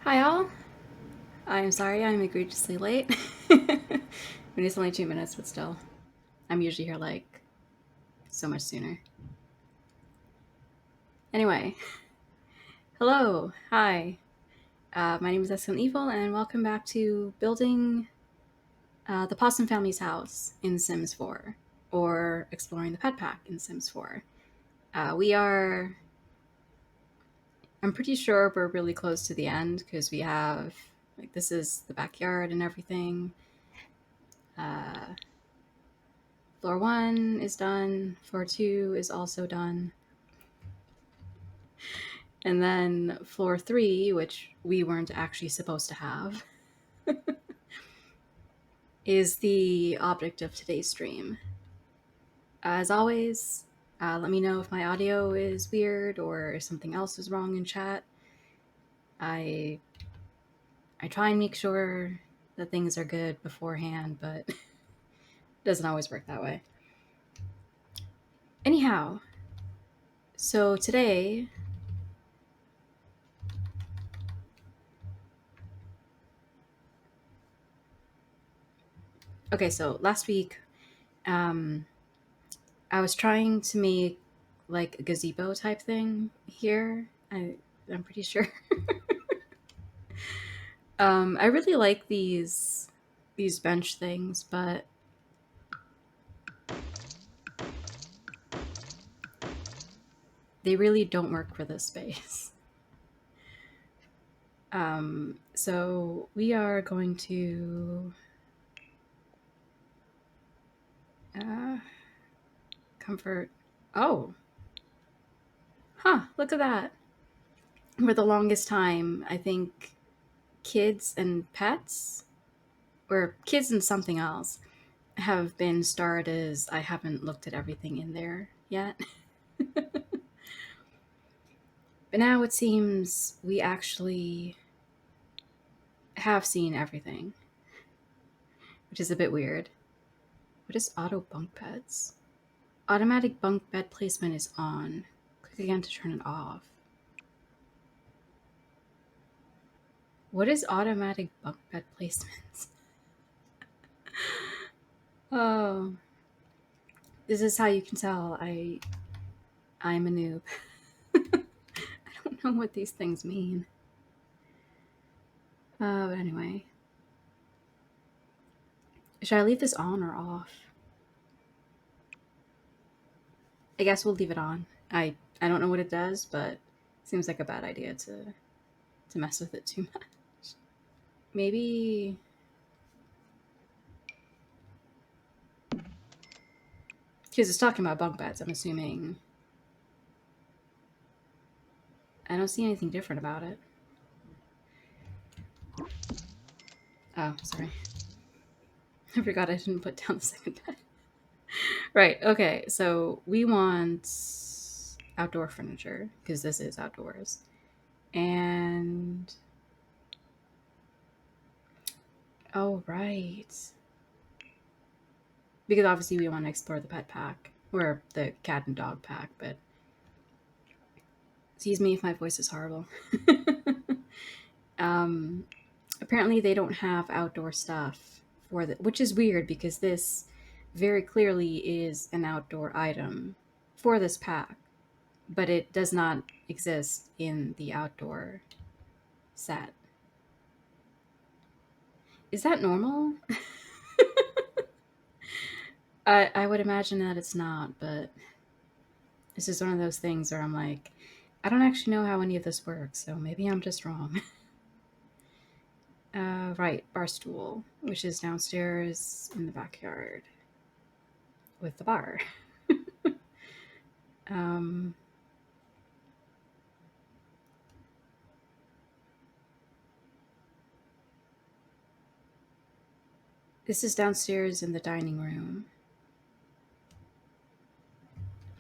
Hi all. I'm sorry I'm egregiously late. I mean, it's only 2 minutes, but still. I'm usually here like so much sooner. Anyway, hello. Hi. My name is Escalent Evil, and welcome back to building the Possum family's house in Sims 4, or exploring the pet pack in Sims 4. We are. I'm pretty sure we're really close to the end because we have. Like, this is the backyard and everything. Uh, Floor 1 is done. Floor 2 is also done. And then floor 3, which we weren't actually supposed to have, is the object of today's stream. As always, let me know if my audio is weird or if something else is wrong in chat. I try and make sure that things are good beforehand, but it doesn't always work that way. Anyhow, so today so last week, I was trying to make like a gazebo type thing here. I'm pretty sure. I really like these bench things, but they really don't work for this space. So we are going to comfort. Oh, look at that. For the longest time, I think kids and pets, or kids and something else, have been starred as I haven't looked at everything in there yet. But now it seems we actually have seen everything, which is a bit weird. What is auto bunk beds? Automatic bunk bed placement is on. Click again to turn it off. What is automatic bunk bed placements? Oh, this is how you can tell I'm a noob. I don't know what these things mean. But anyway, should I leave this on or off? I guess we'll leave it on. I don't know what it does, but it seems like a bad idea to mess with it too much. Maybe because it's talking about bunk beds, I'm assuming. I don't see anything different about it. Oh, sorry. I forgot I didn't put down the second bed. Right, okay, so we want outdoor furniture, because this is outdoors. And oh, right. Because obviously we want to explore the pet pack, or the cat and dog pack, but excuse me if my voice is horrible. um, Apparently they don't have outdoor stuff for the, which is weird because this very clearly is an outdoor item for this pack, but it does not exist in the outdoor set. Is that normal? I would imagine that it's not, but this is one of those things where I'm like, I don't actually know how any of this works, so maybe I'm just wrong. Right, bar stool, which is downstairs in the backyard with the bar. um, this is downstairs in the dining room.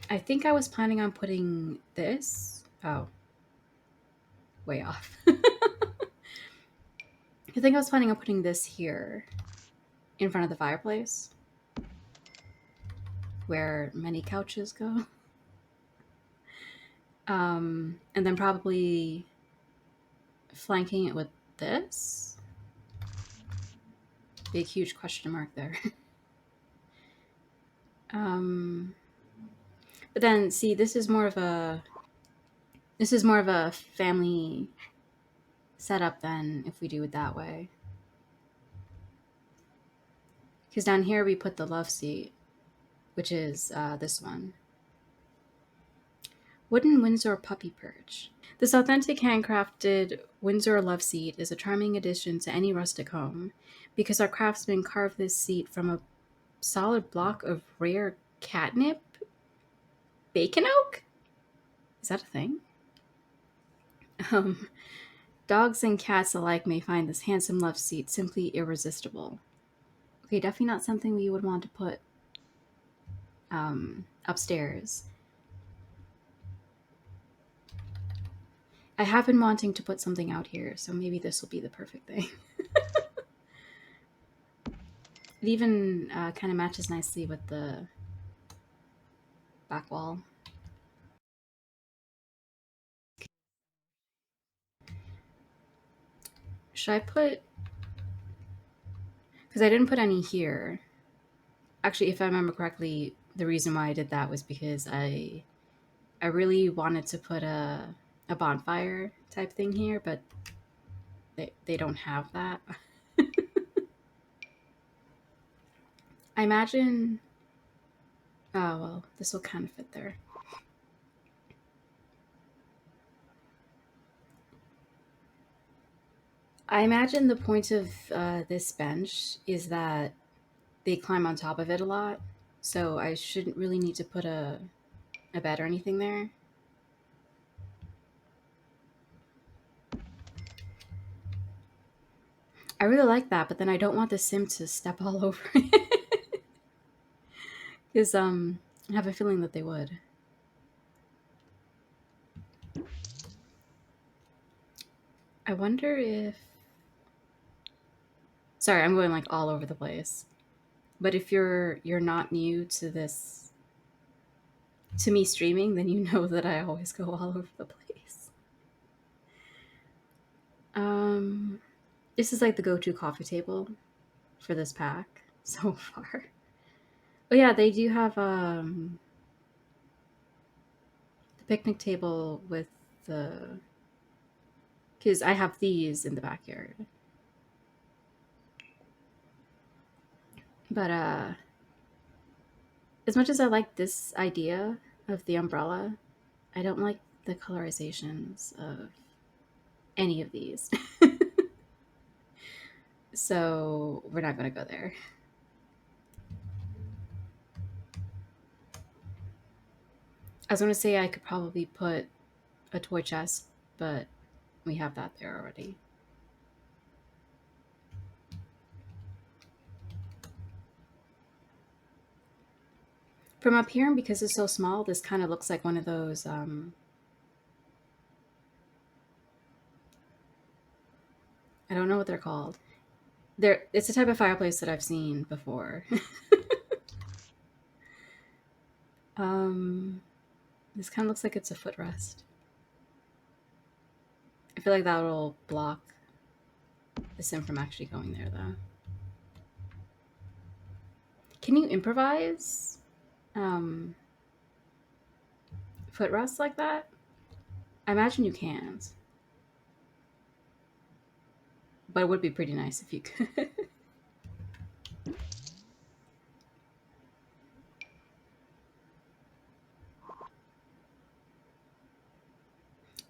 I think I was planning on putting this. Oh, way off. I think I was planning on putting this here in front of the fireplace where many couches go. And then probably flanking it with this. Big, huge question mark there. But then, see, this is more of a family setup than if we do it that way. Because down here we put the love seat, which is this one. Wooden Windsor puppy perch. This authentic handcrafted Windsor love seat is a charming addition to any rustic home because our craftsmen carved this seat from a solid block of rare catnip bacon oak. Is that a thing? Dogs and cats alike may find this handsome love seat simply irresistible. Okay, definitely not something we would want to put upstairs. I have been wanting to put something out here, so maybe this will be the perfect thing. It even kind of matches nicely with the back wall. Should I put... Because I didn't put any here. Actually, if I remember correctly, the reason why I did that was because I really wanted to put a bonfire type thing here, but they don't have that. I imagine... Oh, well, this will kind of fit there. I imagine the point of this bench is that they climb on top of it a lot, so I shouldn't really need to put a bed or anything there. I really like that, but then I don't want the sim to step all over it. Because I have a feeling that they would. I wonder if... Sorry, I'm going like all over the place. But if you're not new to this, to me streaming, then you know that I always go all over the place. This is like the go-to coffee table for this pack so far. Oh yeah, they do have the picnic table with the... Because I have these in the backyard. But as much as I like this idea of the umbrella, I don't like the colorizations of any of these. So we're not going to go there. I was going to say I could probably put a toy chest, but we have that there already. From up here, and because it's so small, this kind of looks like one of those I don't know what they're called. It's a type of fireplace that I've seen before. This kind of looks like it's a footrest. I feel like that will block the sim from actually going there, though. Can you improvise footrests like that? I imagine you can't. But it would be pretty nice if you could.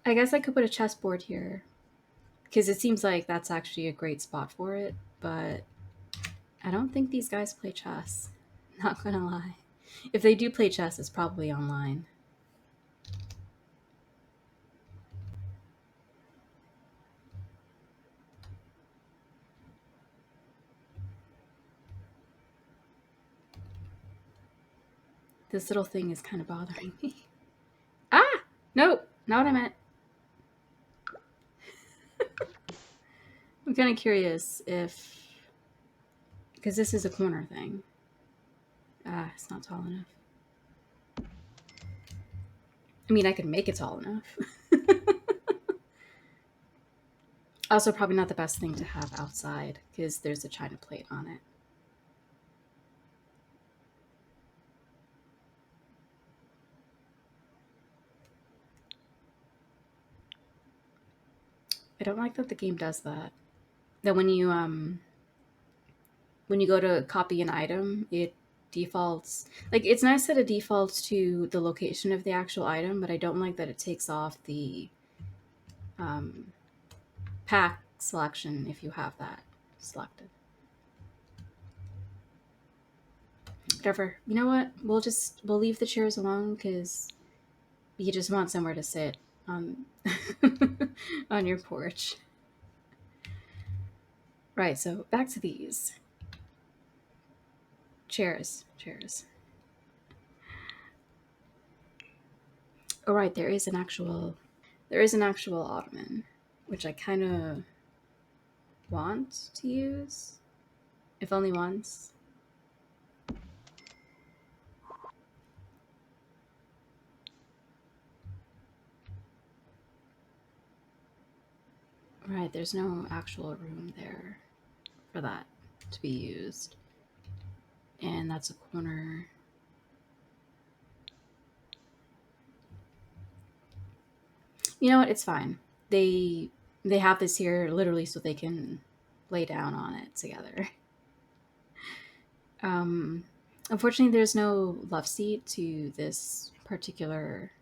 I guess I could put a chessboard here, because it seems like that's actually a great spot for it, but I don't think these guys play chess. Not gonna lie. If they do play chess, it's probably online. This little thing is kind of bothering me. Ah! Nope! Not what I meant. I'm kind of curious if... Because this is a corner thing. Ah, it's not tall enough. I mean, I could make it tall enough. Also, probably not the best thing to have outside because there's a china plate on it. I don't like that the game does that. That when you go to copy an item, it defaults, like, it's nice that it defaults to the location of the actual item, but I don't like that it takes off the um, pack selection if you have that selected. Whatever. You know what? We'll leave the chairs alone because you just want somewhere to sit on on your porch. Right. So back to these chairs. Chairs. Oh, right. There is an actual ottoman, which I kind of want to use, if only once. Right. There's no actual room there for that to be used, and that's a corner. You know what? It's fine. They they have this here literally so they can lay down on it together. Um, Unfortunately, there's no love seat to this particular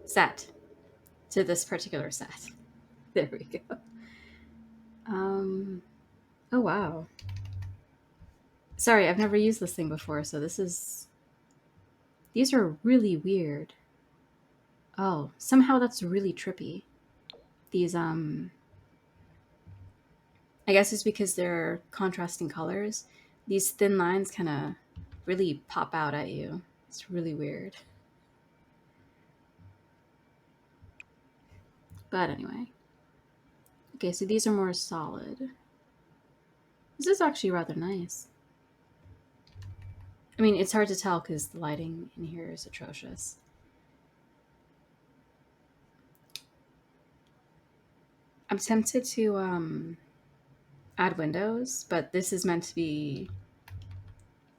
set. To this particular set. There we go. Um, oh wow. Sorry, I've never used this thing before, so this is. These are really weird. Oh, somehow that's really trippy. These I guess it's because they're contrasting colors. These thin lines kind of really pop out at you. It's really weird. But anyway. Okay, so these are more solid. This is actually rather nice. I mean, it's hard to tell because the lighting in here is atrocious. I'm tempted to add windows, but this is meant to be.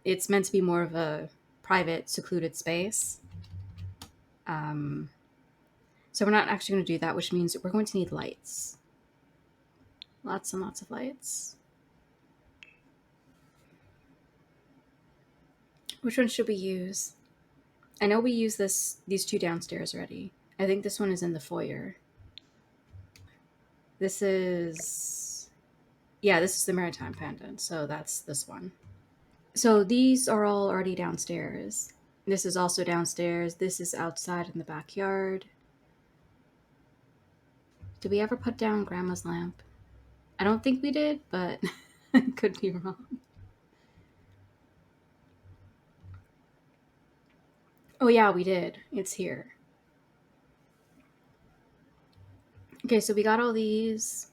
It's meant to be more of a private, secluded space. Um, so we're not actually going to do that, which means we're going to need lights. Lots and lots of lights. Which one should we use? I know we use these two downstairs already. I think this one is in the foyer. This is this is the Maritime Pendant, so that's this one. So these are all already downstairs. This is also downstairs. This is outside in the backyard. Did we ever put down Grandma's lamp? I don't think we did, but I could be wrong. Oh yeah, we did. It's here. Okay, so we got all these.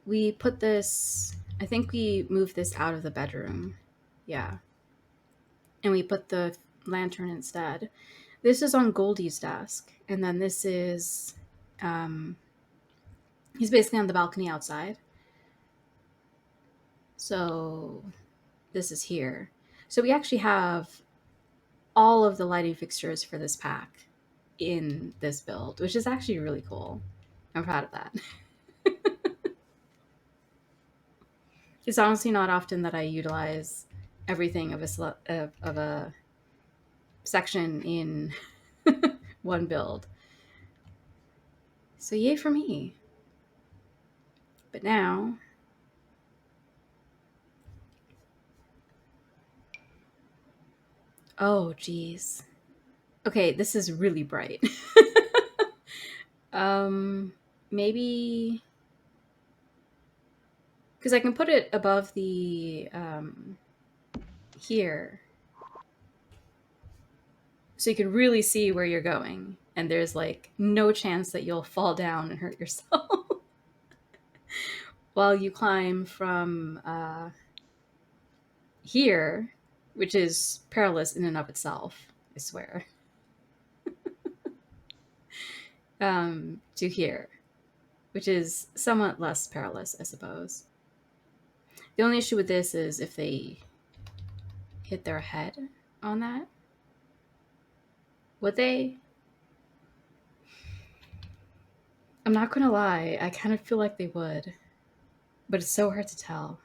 We put this. I think we moved this out of the bedroom. Yeah. And we put the lantern instead. This is on Goldie's desk, and then this is he's basically on the balcony outside. So this is here. So we actually have all of the lighting fixtures for this pack in this build, which is actually really cool. I'm proud of that. It's honestly not often that I utilize everything of a section in one build. So yay for me. But now, oh geez. Okay, this is really bright. um Maybe because I can put it above the here, so you can really see where you're going, and there's like no chance that you'll fall down and hurt yourself while you climb from here, which is perilous in and of itself, I swear. to here, which is somewhat less perilous, I suppose. The only issue with this is if they hit their head on that. Would they? I'm not gonna lie, I kind of feel like they would, but it's so hard to tell.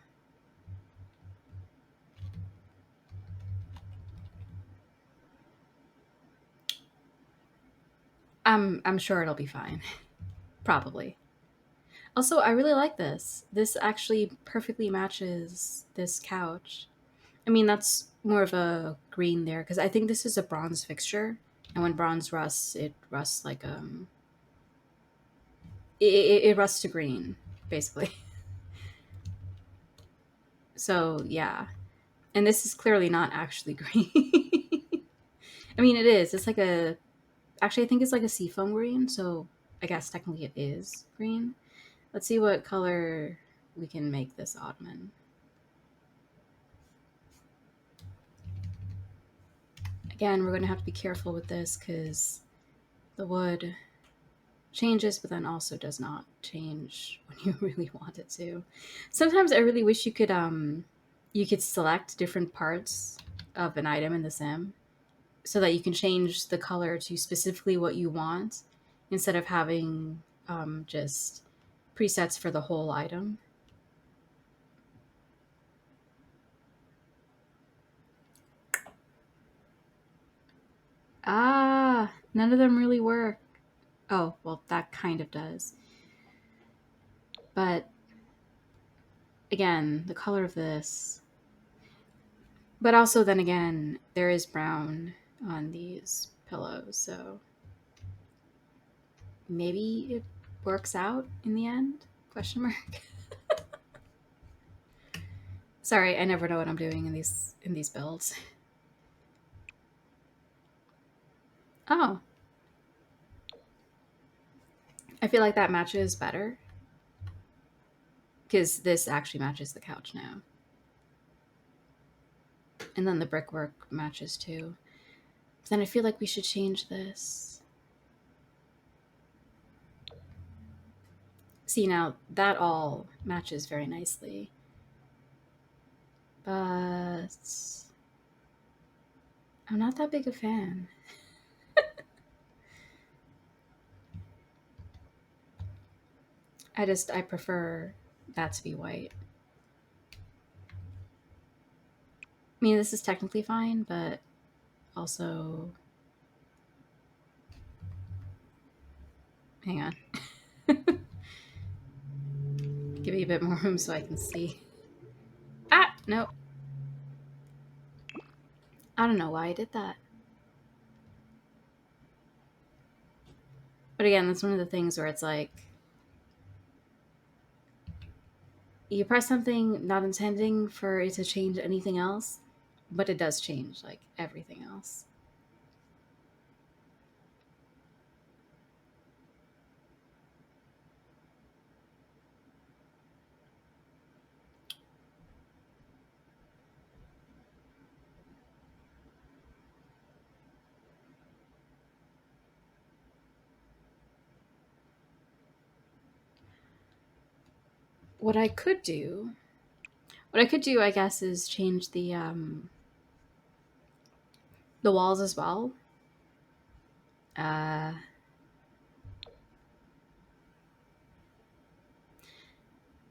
I'm sure it'll be fine. Probably. Also, I really like this. This actually perfectly matches this couch. I mean, that's more of a green there because I think this is a bronze fixture, and when bronze rusts, it rusts like it rusts to green, basically. So yeah, and this is clearly not actually green. I mean, it is. It's like a actually I think it's like a seafoam green, so I guess technically it is green. Let's see what color we can make this ottoman. Again, we're going to have to be careful with this because the wood changes, but then also does not change when you really want it to. Sometimes I really wish you could select different parts of an item in the sim so that you can change the color to specifically what you want instead of having just presets for the whole item. Ah, none of them really work. Oh, well, that kind of does. But again, the color of this. But also, then again, there is brown on these pillows, so maybe it works out in the end? Question mark. Sorry, I never know what I'm doing in these builds. Oh, I feel like that matches better because this actually matches the couch now, and then the brickwork matches too. But then I feel like we should change this. See, now that all matches very nicely, but I'm not that big a fan. I prefer that to be white. I mean, this is technically fine, but also, hang on. Give me a bit more room so I can see. Ah, no. I don't know why I did that. But again, that's one of the things where it's like you press something not intending for it to change anything else, but it does change like everything else. What I could do, I guess, is change the walls as well. Uh,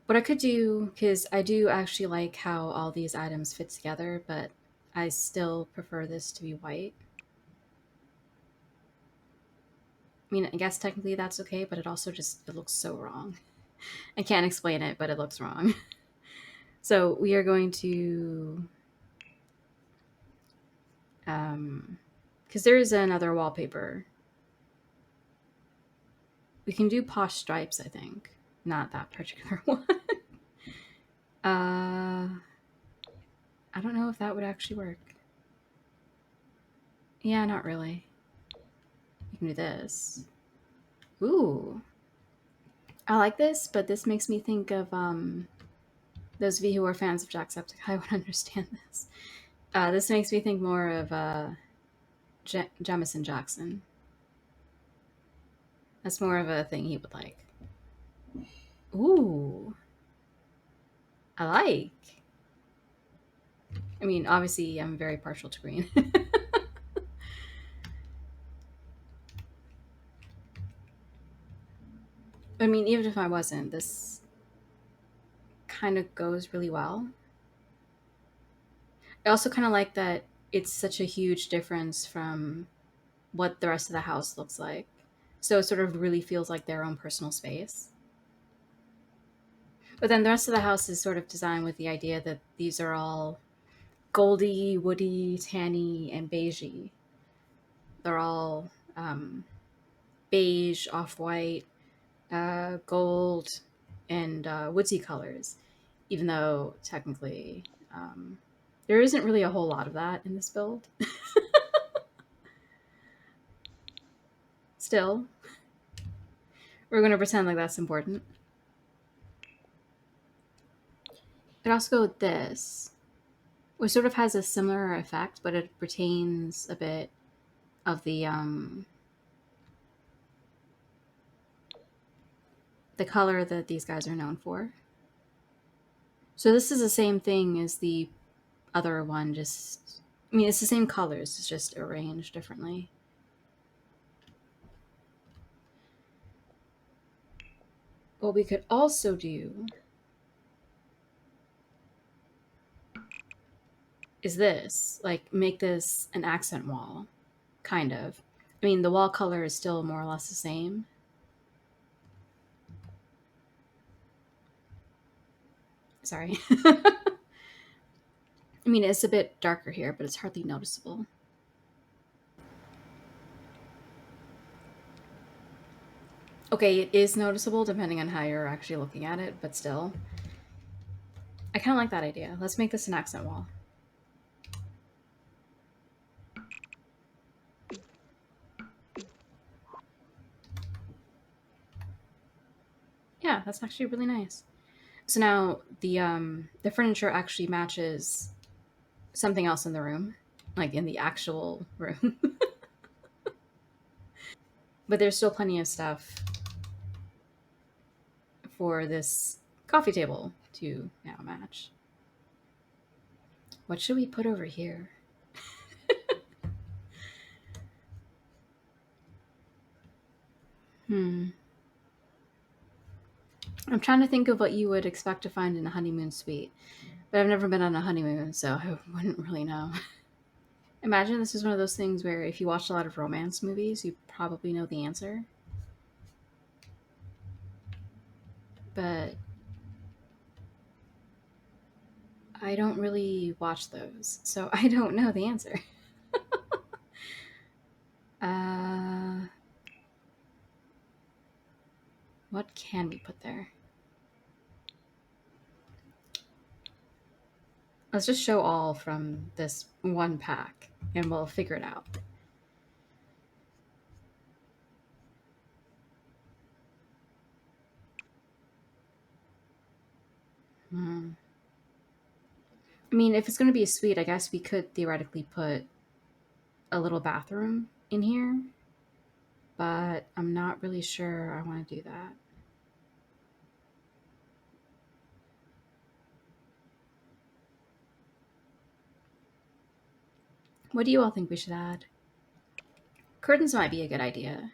what I could do, because I do actually like how all these items fit together, but I still prefer this to be white. I mean, I guess technically that's okay, but it also just it looks so wrong. I can't explain it, but it looks wrong. So we are going to, because there is another wallpaper. We can do posh stripes, I think. Not that particular one. I don't know if that would actually work. Yeah, not really. You can do this. Ooh, I like this, but this makes me think of those of you who are fans of Jacksepticeye would understand this. This makes me think more of Jamison Jackson. That's more of a thing he would like. Ooh, I like. I mean, obviously, I'm very partial to green. I mean, even if I wasn't, this kind of goes really well. I also kind of like that it's such a huge difference from what the rest of the house looks like. So it sort of really feels like their own personal space. But then the rest of the house is sort of designed with the idea that these are all goldy, woody, tanny, and beigey. They're all beige, off white, gold, and woodsy colors, even though technically there isn't really a whole lot of that in this build. Still, we're going to pretend like that's important. It also go with this, which sort of has a similar effect, but it retains a bit of the color that these guys are known for. So this is the same thing as the other one, just I mean it's the same colors, it's just arranged differently. What we could also do is this, like make this an accent wall, kind of. I mean the wall color is still more or less the same. Sorry. I mean it's a bit darker here, but it's hardly noticeable. Okay, it is noticeable depending on how you're actually looking at it, but still. I kind of like that idea. Let's make this an accent wall. Yeah, that's actually really nice. So now the furniture actually matches something else in the room, like in the actual room. But there's still plenty of stuff for this coffee table to now match. What should we put over here? Hmm. I'm trying to think of what you would expect to find in a honeymoon suite, but I've never been on a honeymoon, so I wouldn't really know. Imagine this is one of those things where if you watch a lot of romance movies, you probably know the answer, but I don't really watch those, so I don't know the answer. Uh, what can we put there? Let's just show all from this one pack and we'll figure it out. Hmm. I mean, if it's going to be a suite, I guess we could theoretically put a little bathroom in here, but I'm not really sure I want to do that. What do you all think we should add? Curtains might be a good idea.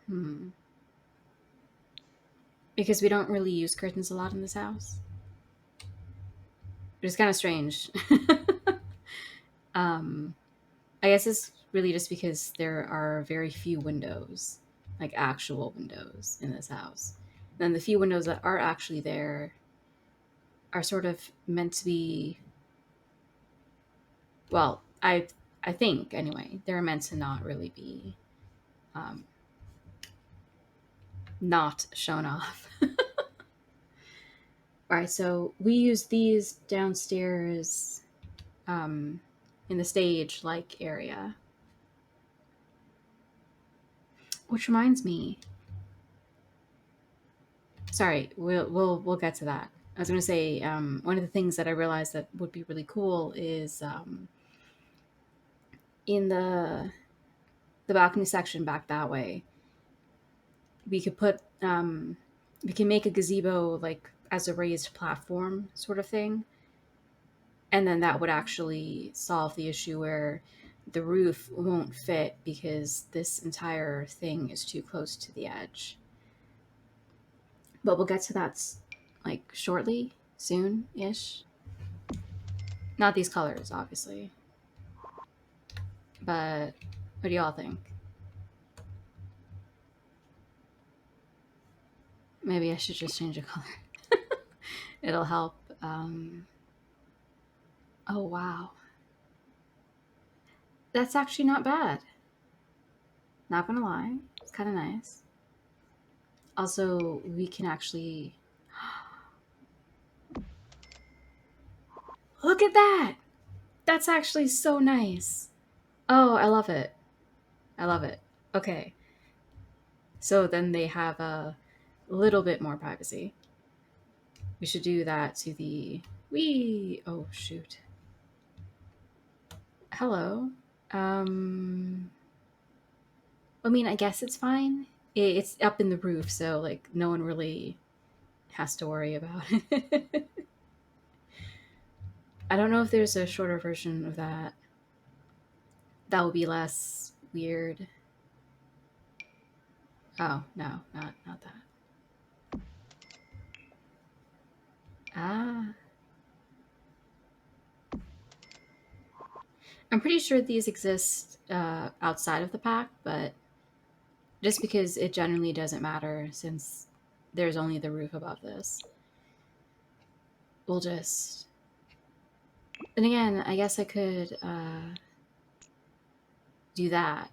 Hmm. Because we don't really use curtains a lot in this house. Which is kind of strange. um, I guess it's really just because there are very few windows, like actual windows in this house. And then the few windows that are actually there are sort of meant to be, well, I think anyway, they're meant to not really be um, not shown off. All right, so we use these downstairs um, in the stage like area. Which reminds me, sorry, we'll get to that. I was going to say one of the things that I realized that would be really cool is in the balcony section back that way. we could put we can make a gazebo like as a raised platform sort of thing, and then that would actually solve the issue where the roof won't fit because this entire thing is too close to the edge. But we'll get to that like shortly, soon-ish. Not these colors, obviously. But what do y'all think? Maybe I should just change the color. It'll help. Oh, wow. That's actually not bad. Not gonna lie. It's kind of nice. Also, we can actually. Look at that! That's actually so nice. Oh, I love it. I love it. Okay. So then they have a little bit more privacy. We should do that to the. Wee! Oh, shoot. Hello. Um. I mean, I guess it's fine. It's up in the roof, so like no one really has to worry about it. I don't know if there's a shorter version of that. That would be less weird. Oh no, not that. Ah, I'm pretty sure these exist outside of the pack, but just because it generally doesn't matter since there's only the roof above this, we'll just. And again, I guess I could do that.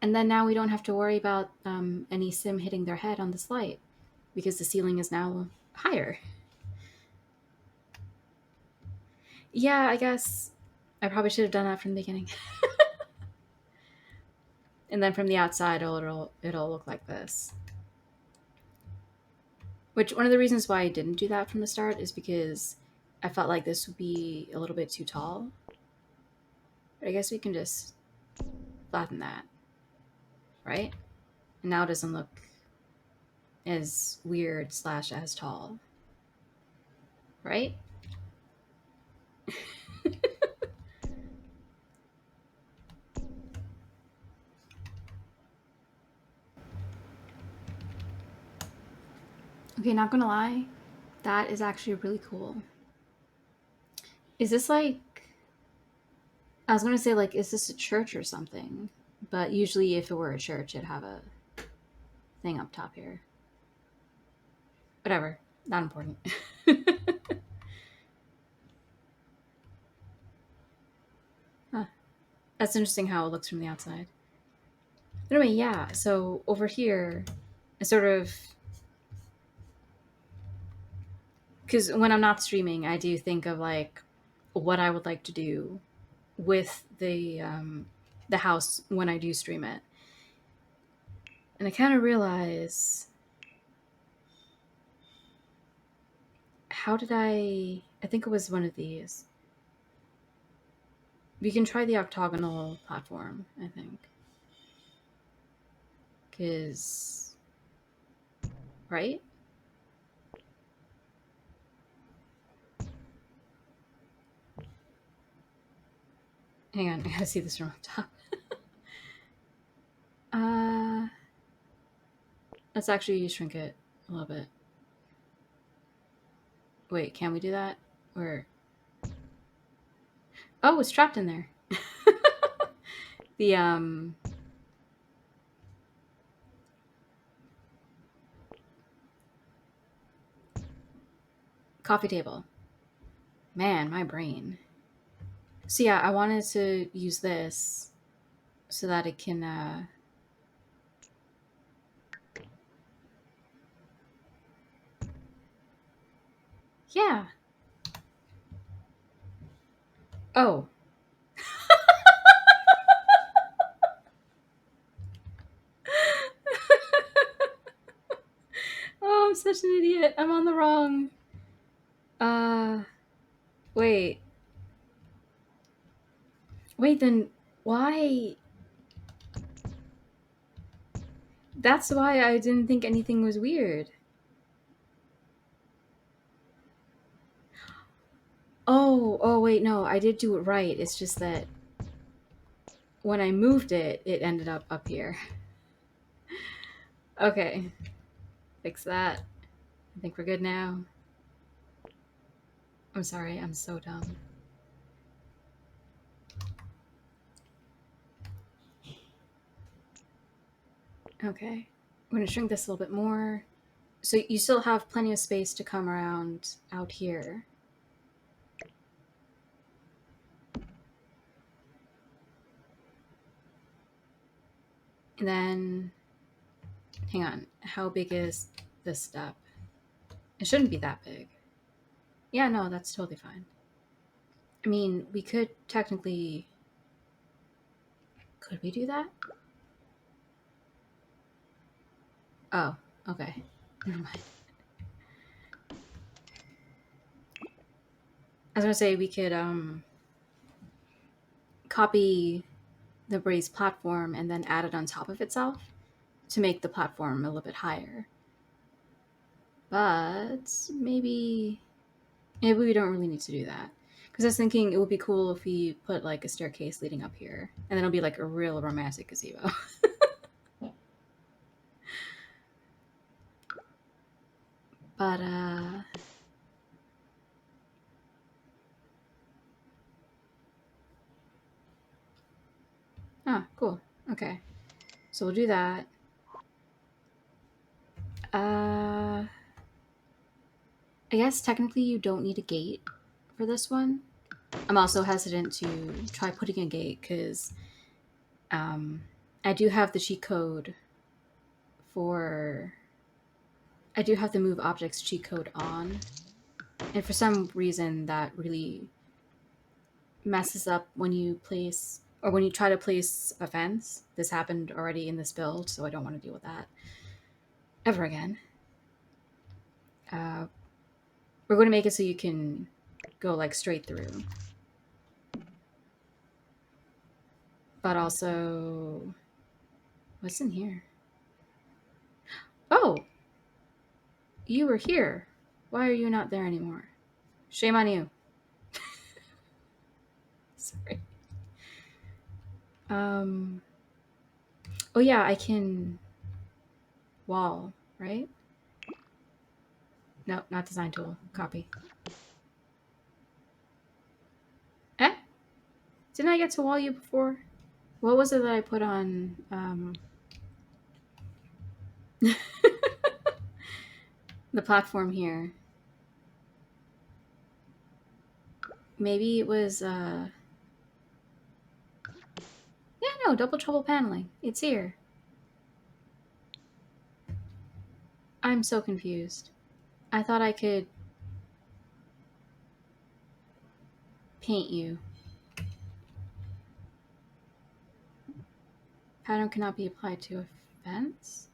And then now we don't have to worry about any sim hitting their head on the slide because the ceiling is now higher. Yeah, I guess I probably should have done that from the beginning. And then from the outside, it'll look like this. Which one of the reasons why I didn't do that from the start is because I felt like this would be a little bit too tall. But I guess we can just flatten that, right? And now it doesn't look as weird slash as tall, right? Okay, not gonna lie, that is actually really cool. Is this like, I was gonna say like, is this a church or something? But usually, if it were a church, it'd have a thing up top here. Whatever, not important. Huh. That's interesting how it looks from the outside. Anyway, yeah. So over here, I sort of, because when I'm not streaming, I do think of like what I would like to do with the house when I do stream it, and I kind of realize how did I think it was one of these. We can try the octagonal platform, I think, because right. Hang on, I gotta see this from up top. uh, let's actually shrink it a little bit. Wait, can we do that? Or oh, it's trapped in there. The coffee table. Man, my brain. So yeah, I wanted to use this so that it can yeah. Oh. Oh, I'm such an idiot. I'm on the wrong. Uh wait. Wait, then why That's why I didn't think anything was weird. Oh, wait, no, I did do it right. It's just that when I moved it, it ended up here. Okay, fix that. I think we're good now. I'm sorry, I'm so dumb. Okay, I'm gonna shrink this a little bit more. So you still have plenty of space to come around out here. And then, hang on, how big is this step? It shouldn't be that big. Yeah, no, that's totally fine. I mean, we could technically. Could we do that? Oh, okay. Never mind. I was gonna say we could copy the raised platform and then add it on top of itself to make the platform a little bit higher. But maybe we don't really need to do that. Because I was thinking it would be cool if we put like a staircase leading up here, and then it'll be like a real romantic gazebo. But cool. Okay, so we'll do that. I guess technically you don't need a gate for this one. I'm also hesitant to try putting a gate because I do have the cheat code for. I do have the move objects cheat code on, and for some reason that really messes up when you place or when you try to place a fence. This happened already in this build, so I don't want to deal with that ever again. Uh, we're going to make it so you can go like straight through, but also what's in here? Oh, you were here. Why are you not there anymore? Shame on you. Sorry. Um. Oh yeah, I can wall, right? No, not design tool. Copy. Eh? Didn't I get to wall you before? What was it that I put on? The platform here. Maybe it was. Yeah, no, double trouble paneling. It's here. I'm so confused. I thought I could paint you. Pattern cannot be applied to a fence.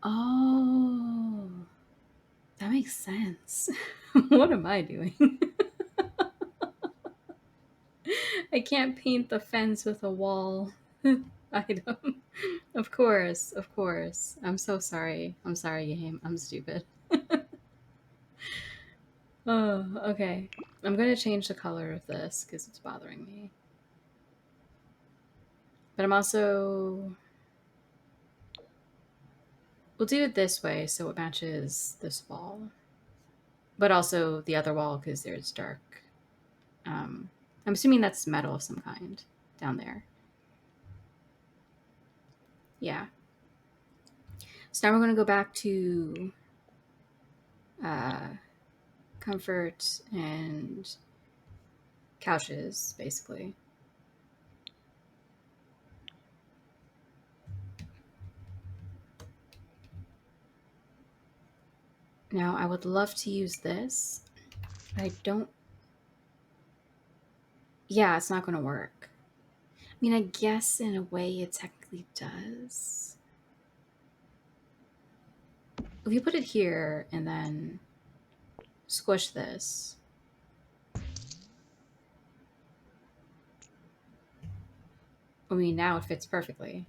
Oh, that makes sense. What am I doing? I can't paint the fence with a wall item. Of course, of course. I'm so sorry. I'm sorry, game. I'm stupid. Oh, okay. I'm gonna change the color of this because it's bothering me. But I'm also. We'll do it this way so it matches this wall. But also the other wall because there's dark. Um, I'm assuming that's metal of some kind down there. Yeah. So now we're going to go back to uh, comfort and couches, basically. Now, I would love to use this. I don't. Yeah, it's not going to work. I mean, I guess in a way it technically does. If you put it here and then squish this. I mean, now it fits perfectly.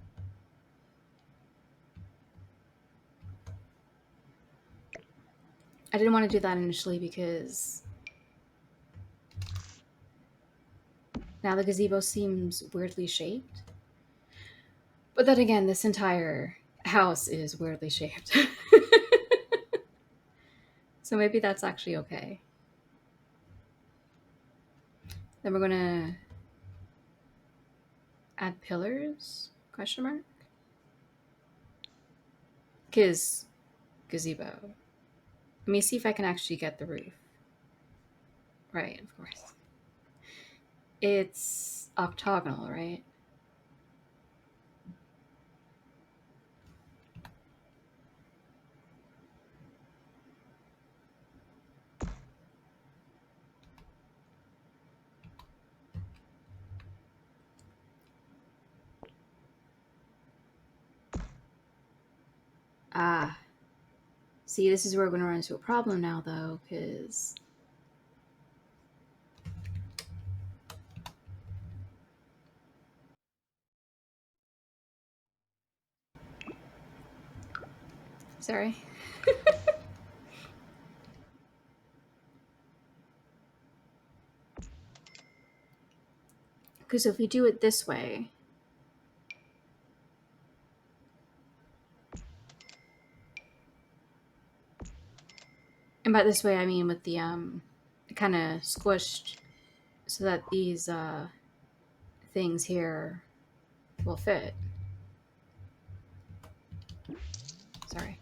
I didn't want to do that initially because now the gazebo seems weirdly shaped. But then again, this entire house is weirdly shaped. So maybe that's actually okay. Then we're gonna add pillars? Question mark? Cause gazebo. Let me see if I can actually get the roof. Right, of course. It's octagonal, right? Ah. See, this is where we're going to run into a problem now, though, because... Sorry. Because if we do it this way... And by this way, I mean with the, kind of squished so that these, things here will fit. Sorry.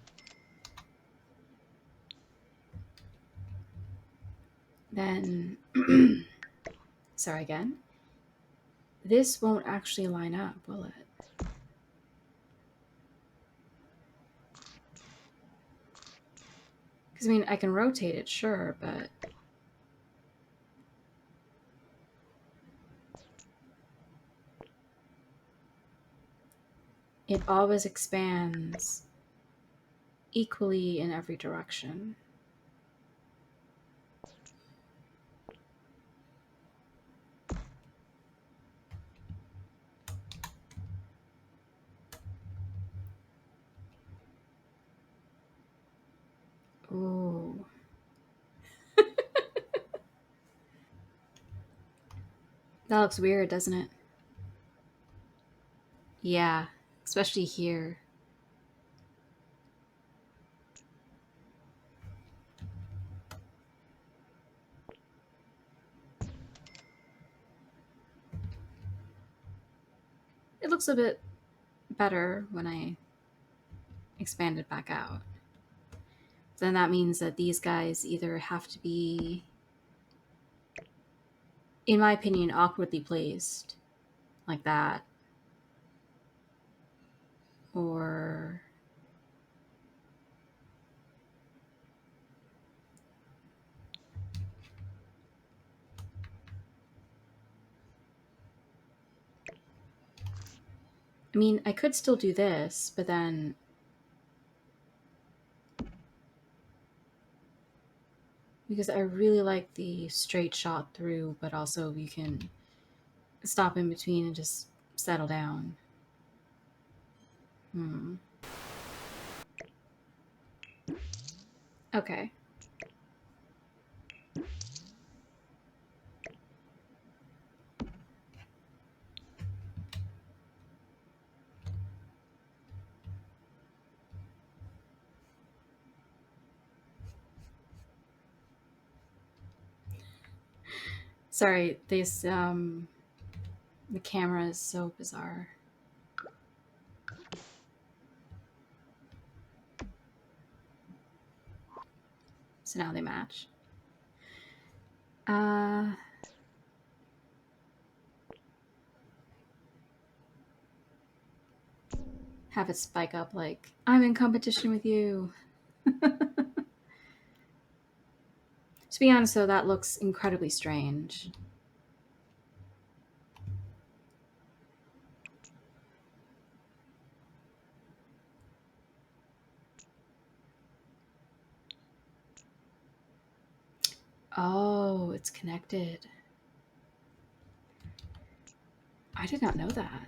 Then... Sorry again. This won't actually line up, will it? Because, I mean, I can rotate it, sure, but... It always expands equally in every direction. Ooh. That looks weird, doesn't it? Yeah, especially here. It looks a bit better when I expand it back out. Then that means that these guys either have to be, in my opinion, awkwardly placed, like that, or... I mean, I could still do this, but then... Because I really like the straight shot through, but also you can stop in between and just settle down. Okay. Sorry, the camera is so bizarre. So now they match. Have it spike up like, I'm in competition with you. To be honest, though, that looks incredibly strange. Oh, it's connected. I did not know that.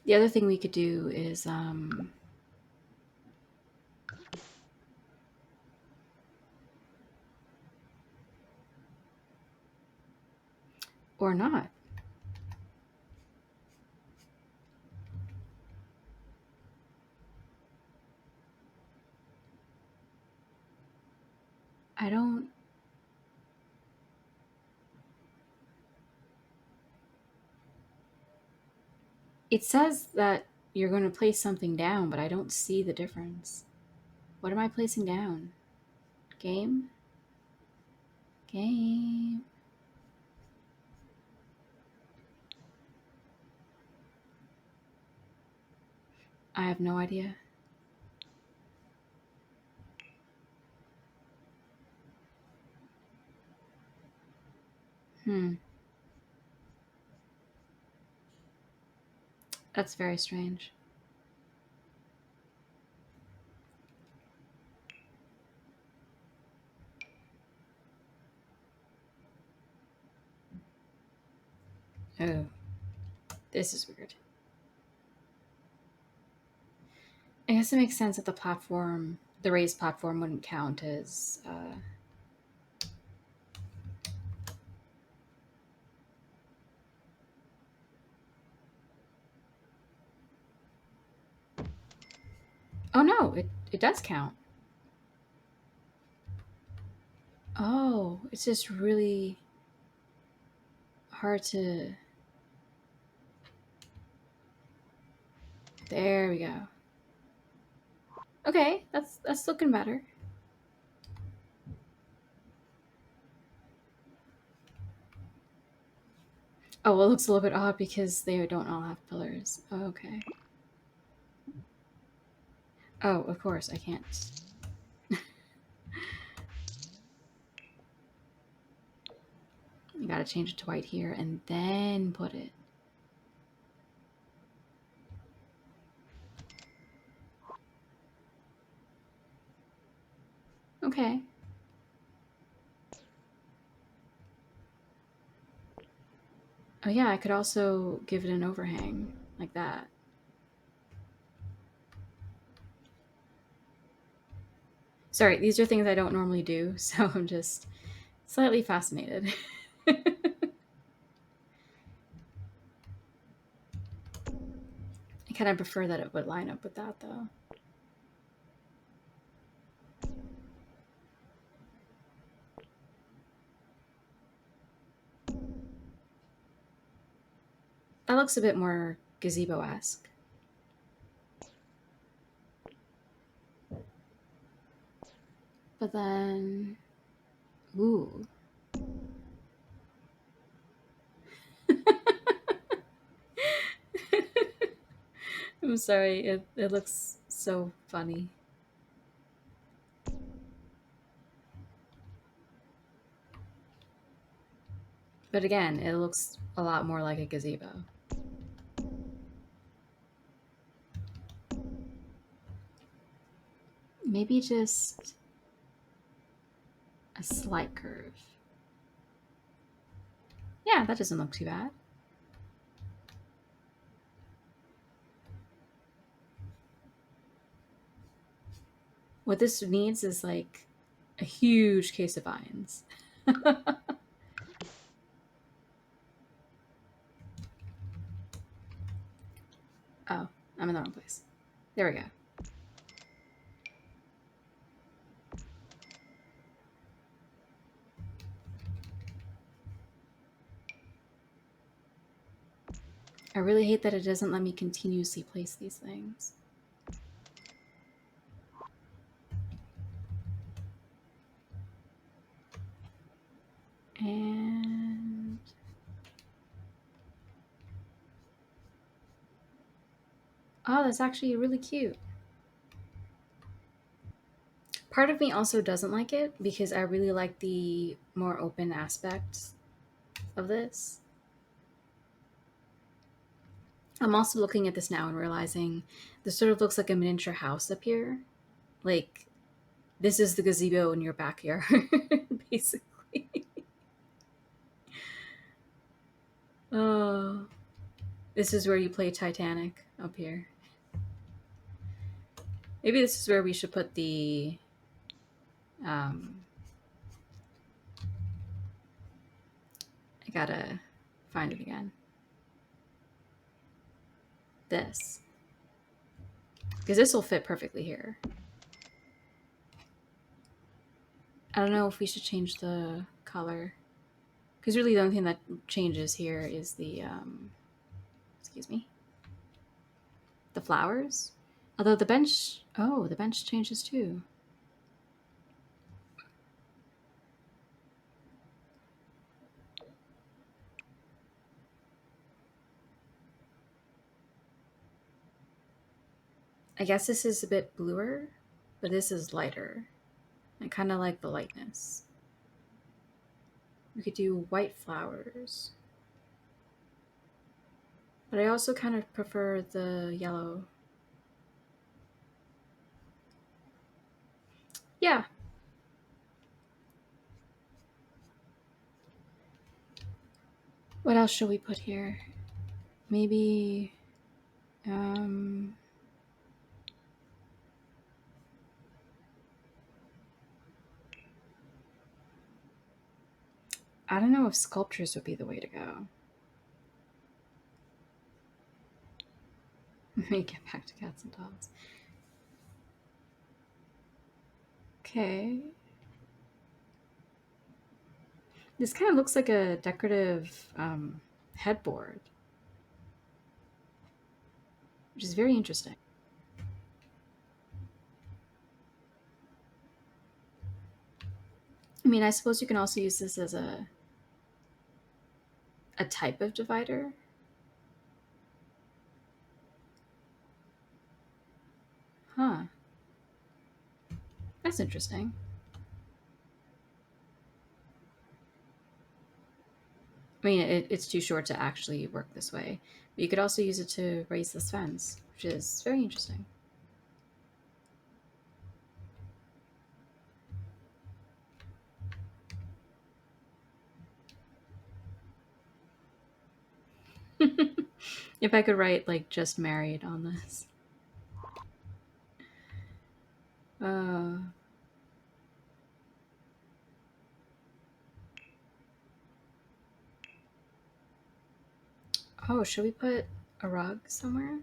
The other thing we could do is, or not. I don't. It says that you're going to place something down, but I don't see the difference. What am I placing down? Game? Game. I have no idea. Hmm. That's very strange. Oh, this is weird. I guess it makes sense that the raised platform, wouldn't count as. Oh no, it does count. Oh, it's just really hard to. There we go. Okay, that's looking better. Oh, well, it looks a little bit odd because they don't all have pillars. Oh, okay. Oh, of course, I can't. You gotta change it to white here and then put it. Okay. Oh yeah, I could also give it an overhang like that. Sorry, these are things I don't normally do, so I'm just slightly fascinated. I kind of prefer that it would line up with that, though. That looks a bit more gazebo-esque. But then... Ooh. I'm sorry, it looks so funny. But again, it looks a lot more like a gazebo. Maybe just a slight curve. Yeah, that doesn't look too bad. What this needs is like a huge case of vines. Oh, I'm in the wrong place. There we go. I really hate that it doesn't let me continuously place these things. And... oh, that's actually really cute. Part of me also doesn't like it because I really like the more open aspects of this. I'm also looking at this now and realizing this sort of looks like a miniature house up here. Like, this is the gazebo in your backyard, basically. Oh, this is where you play Titanic. up here. Maybe this is where we should put the I gotta find it again. This. Because this will fit perfectly here. I don't know if we should change the color. Because really the only thing that changes here is the, excuse me, the flowers. Although the bench, oh, the bench changes too. I guess this is a bit bluer, but this is lighter. I kind of like the lightness. We could do white flowers. But I also kind of prefer the yellow. Yeah. What else should we put here? Maybe, I don't know if sculptures would be the way to go. Let me get back to cats and dogs. Okay. This kind of looks like a decorative headboard, which is very interesting. I mean, I suppose you can also use this as a type of divider. Huh. That's interesting. I mean, it's too short to actually work this way. But you could also use it to raise this fence, which is very interesting. If I could write, like, just married on this. Uh, oh, should we put a rug somewhere?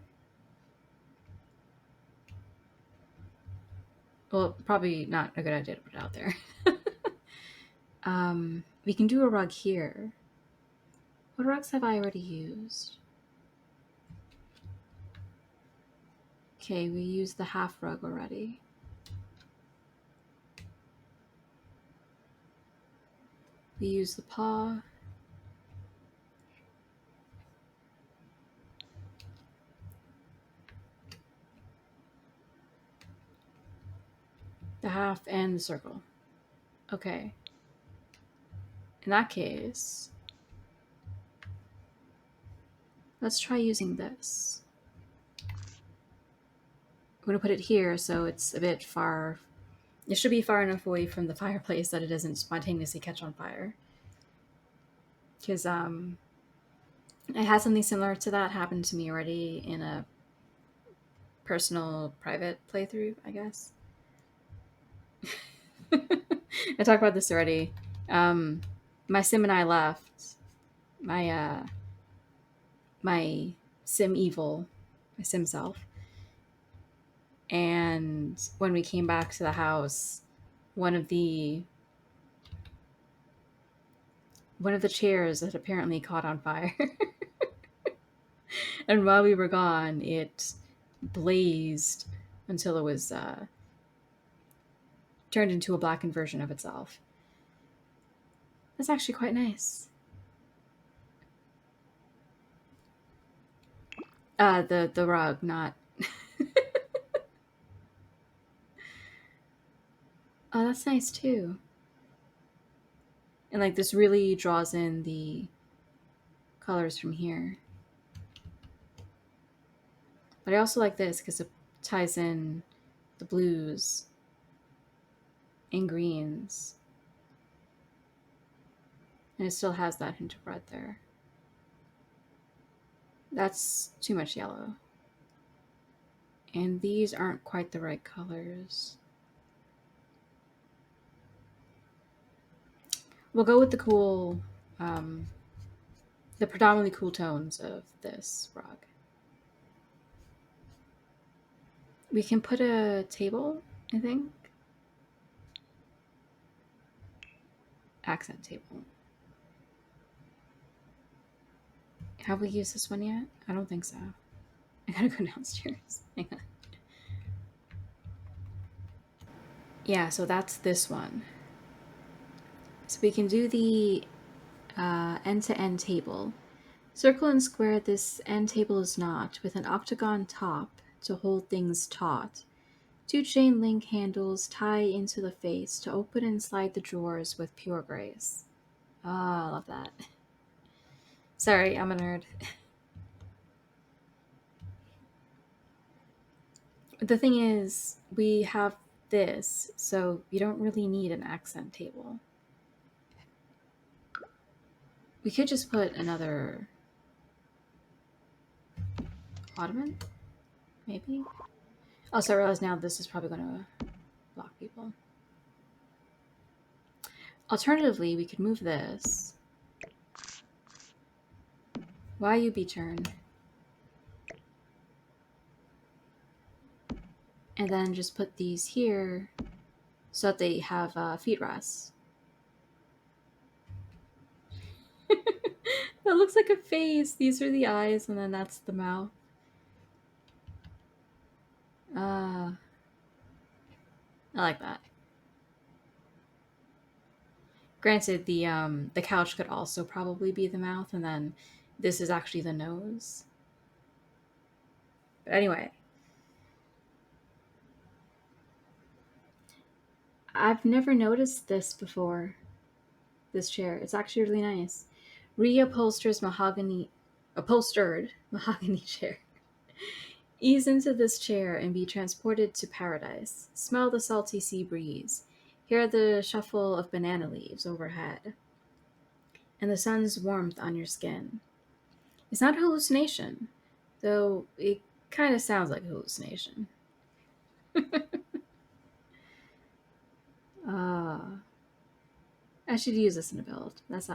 Well, probably not a good idea to put it out there. We can do a rug here. What rugs have I already used? Okay, we used the half rug already. We used the paw. The half and the circle. Okay. In that case, let's try using this. I'm going to put it here so it's a bit far. It should be far enough away from the fireplace that it doesn't spontaneously catch on fire. Because I had something similar to that happen to me already in a personal private playthrough, I guess. I talked about this already. My sim and I left. My sim evil, my sim self. And when we came back to the house, one of the chairs had apparently caught on fire. And while we were gone, it blazed until it was turned into a blackened version of itself. That's actually quite nice. The rug, not. Oh, that's nice too. And like this really draws in the colors from here. But I also like this because it ties in the blues and greens. And it still has that hint of red there. That's too much yellow. And these aren't quite the right colors. We'll go with um, the predominantly cool tones of this rug. We can put a table, I think. Accent table. Have we used this one yet? I don't think so. I gotta go downstairs. Hang on. Yeah, so that's this one. So we can do the end-to-end table. Circle and square this end table is not, with an octagon top to hold things taut. Two chain link handles tie into the face to open and slide the drawers with pure grace. Ah, I love that. Sorry, I'm a nerd. The thing is, we have this, so you don't really need an accent table. We could just put another ottoman, maybe? Also, I realize now this is probably going to block people. Alternatively, we could move this. Why you be turn? And then just put these here so that they have feet rests. That looks like a face. These are the eyes, and then that's the mouth. I like that. Granted, the couch could also probably be the mouth, and then this is actually the nose. But anyway, I've never noticed this before. This chair, it's actually really nice. Upholstered mahogany chair. Ease into this chair and be transported to paradise. Smell the salty sea breeze. Hear the shuffle of banana leaves overhead, and the sun's warmth on your skin. It's not a hallucination, though it kind of sounds like a hallucination. uh, I should use this in a build. That's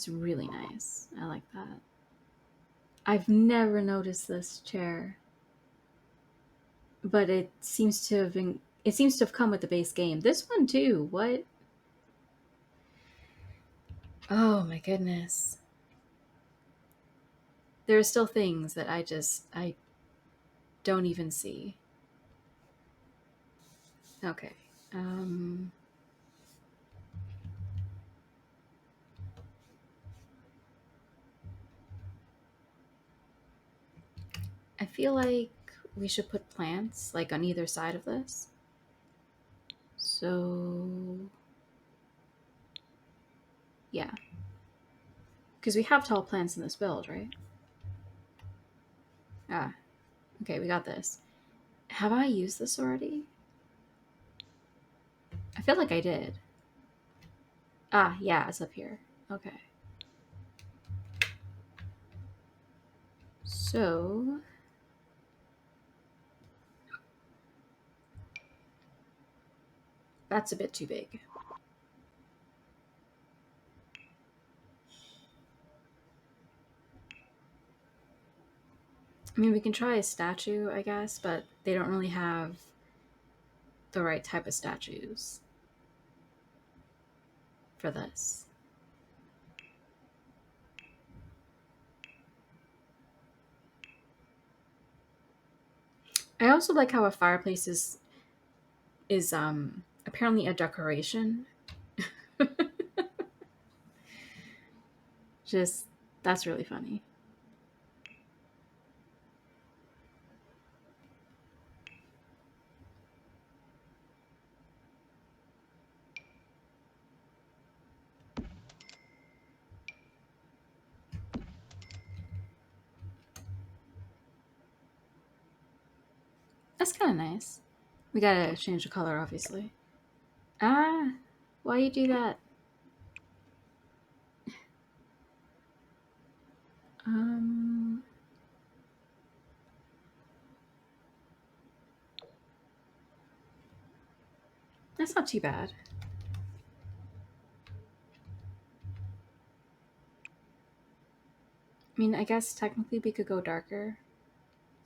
really nice. I like that. I've never noticed this chair, but it seems to have come with the base game. This one too. What? Oh my goodness. There are still things that I don't even see. Okay. Um I feel like we should put plants like on either side of this. So yeah. Because we have tall plants in this build, right? Ah, okay, we got this. Have I used this already? I feel like I did. Ah, yeah, it's up here. Okay. So that's a bit too big. I mean, we can try a statue, I guess, but they don't really have the right type of statues for this. I also like how a fireplace is apparently a decoration. Just that's really funny. That's kind of nice. We gotta change the color, obviously. Ah, why you do that? Um, That's not too bad. I mean, I guess technically we could go darker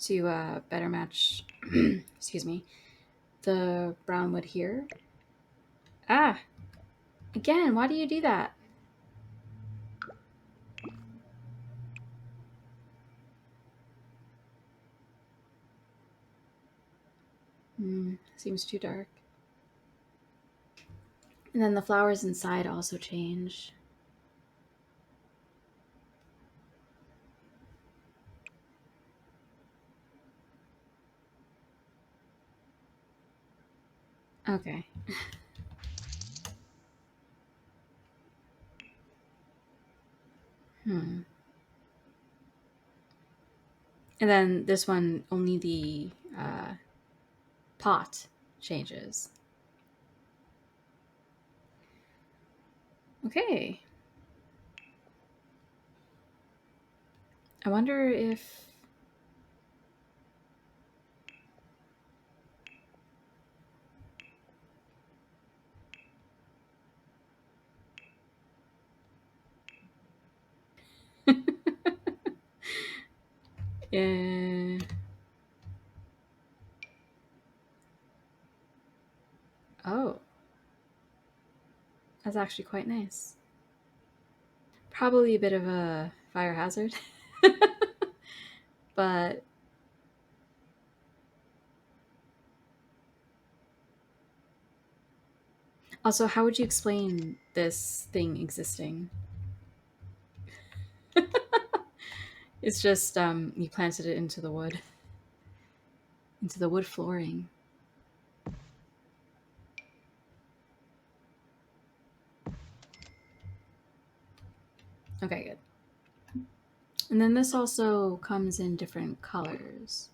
to better match, excuse me, the brown wood here. Ah, again, why do you do that? Seems too dark. And then the flowers inside also change. Okay. Hmm. And then this one, only the pot changes. Okay. I wonder if... uh, oh, that's actually quite nice. Probably a bit of a fire hazard. But also, how would you explain this thing existing? It's just you planted it into the wood flooring. Okay, good. And then this also comes in different colors.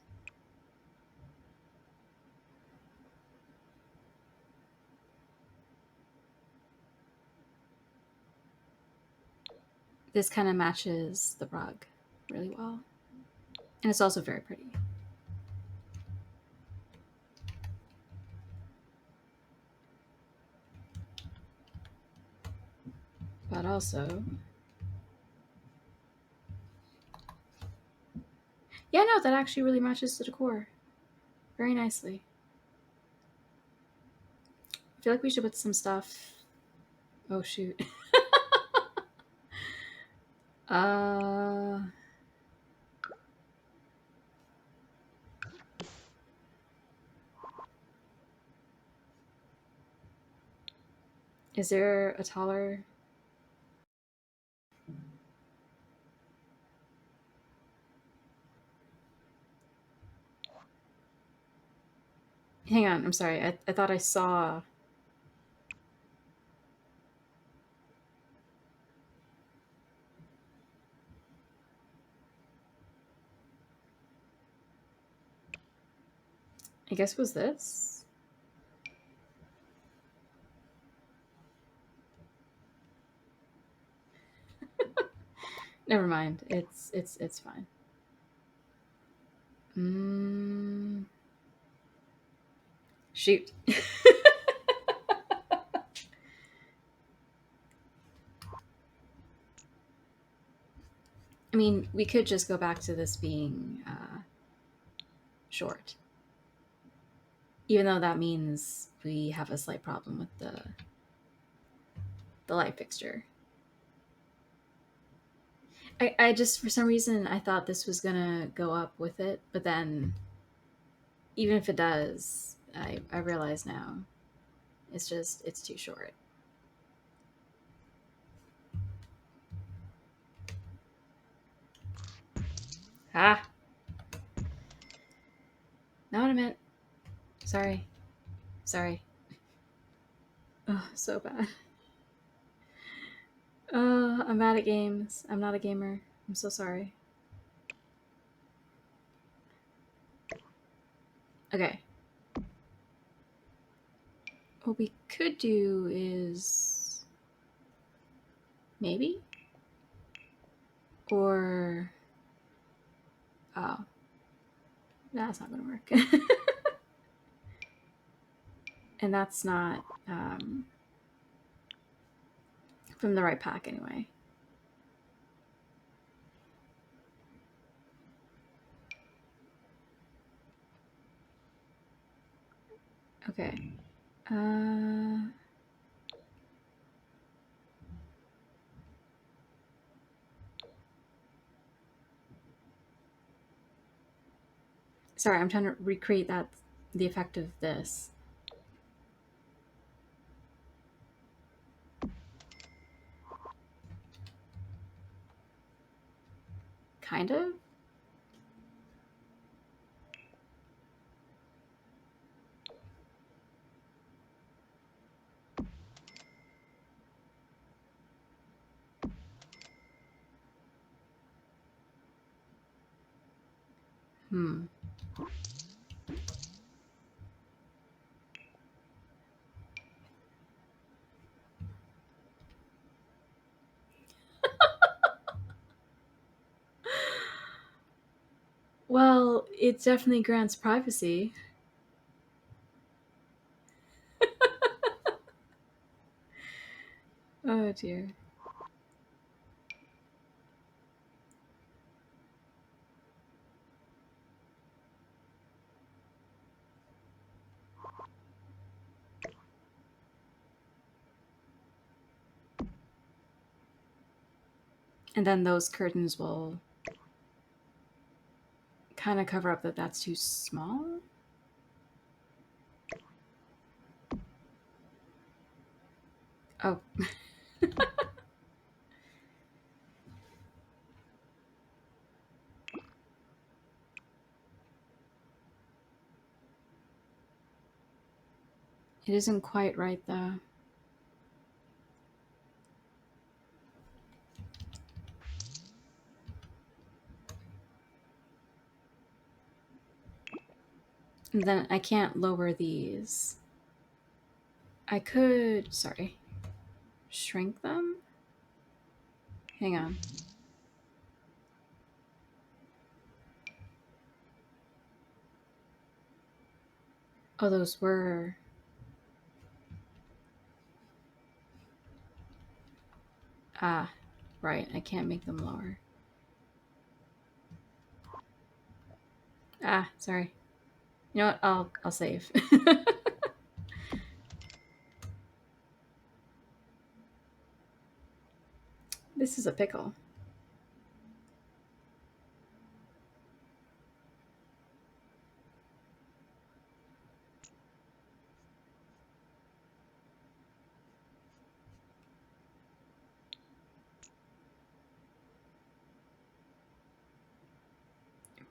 This kind of matches the rug really well. And it's also very pretty. But also... Yeah, no, that actually really matches the decor very nicely. I feel like we should put some stuff... Oh, shoot. uh... Is there a taller... Hang on, I'm sorry. I thought I saw... I guess it was this? Never mind. It's fine. Shoot. I mean, we could just go back to this being short. Even though that means we have a slight problem with the light fixture. I just, for some reason, I thought this was gonna go up with it, but then even if it does, I realize now it's too short. Ah, not what I meant. Sorry. Sorry. Oh, so bad. I'm bad at games. I'm not a gamer. I'm so sorry. Okay. What we could do is maybe, or oh, that's not gonna work. And that's not from the right pack anyway. Okay. Sorry, I'm trying to recreate the effect of this. Kind of? Hmm. Well, it definitely grants privacy. Oh dear. And then those curtains will kind of cover up that that's too small. Oh. It isn't quite right though. And then I can't lower these. I could, sorry, shrink them? Hang on. Oh, those were. Ah, right. I can't make them lower. Ah, sorry. You know what? I'll save. This is a pickle.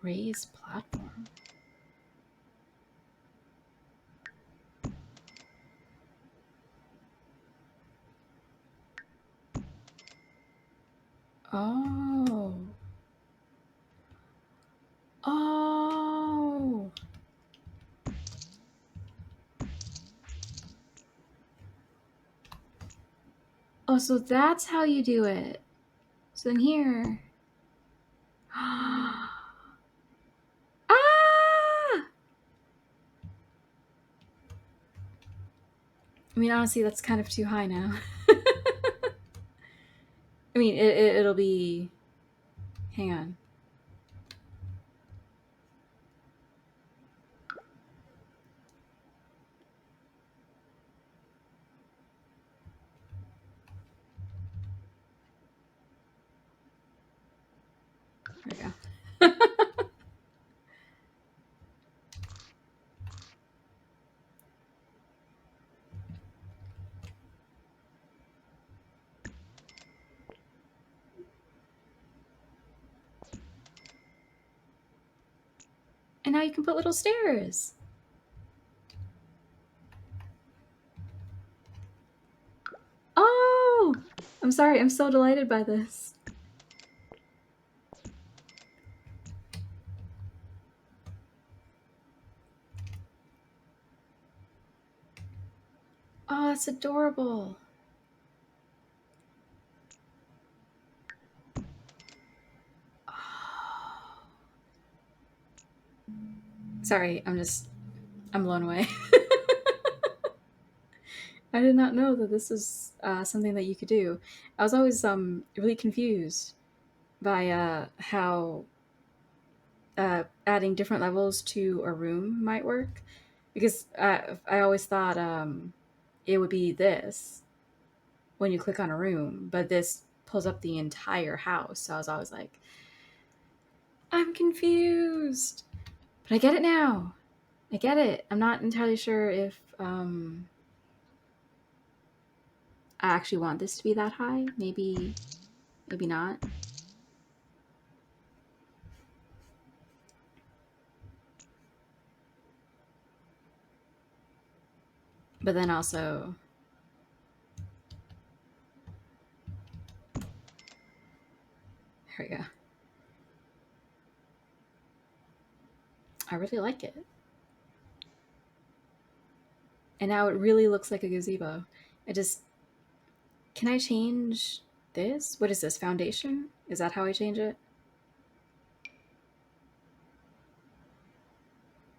Raise platform. Oh. Oh. Oh, so that's how you do it. So in here. Ah! I mean, honestly, that's kind of too high now. I mean, it'll be. Hang on. There we go. And now you can put little stairs. Oh! I'm sorry, I'm so delighted by this. Oh, that's adorable. Oh. Sorry, I'm blown away. I did not know that this is something that you could do. I was always really confused by how adding different levels to a room might work, because I always thought it would be this when you click on a room, but this pulls up the entire house. So I was always like, I'm confused, but I get it now. I get it. I'm not entirely sure if I actually want this to be that high. Maybe not. But then also, here we go. I really like it. And now it really looks like a gazebo. I just, can I change this? What is this, foundation? Is that how I change it?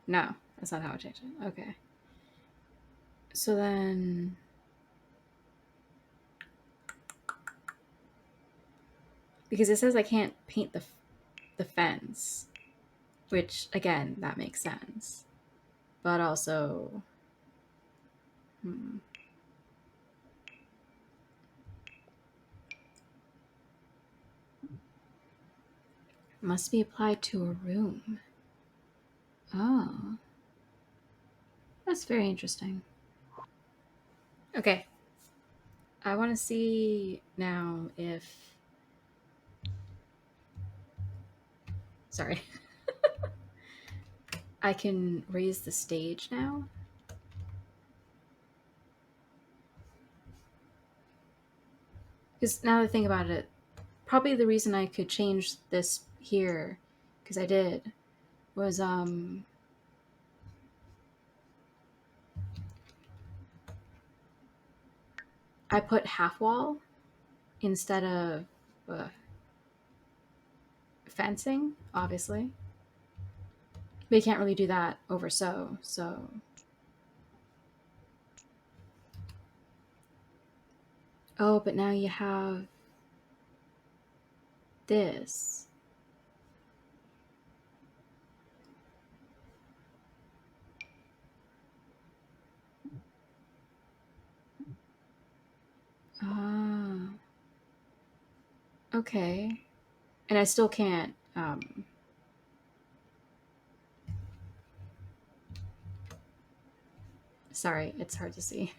No, that's not how I change it. Okay. So then, because it says I can't paint the fence, which again, that makes sense. But also, hmm, must be applied to a room. Oh, that's very interesting. Okay, I want to see now if. Sorry. I can raise the stage now. Because now that I think about it, probably the reason I could change this here, because I did, was I put half wall instead of uh, fencing, obviously. But you can't really do that over so. Oh, but now you have this. Ah, okay. And I still can't. Sorry, it's hard to see.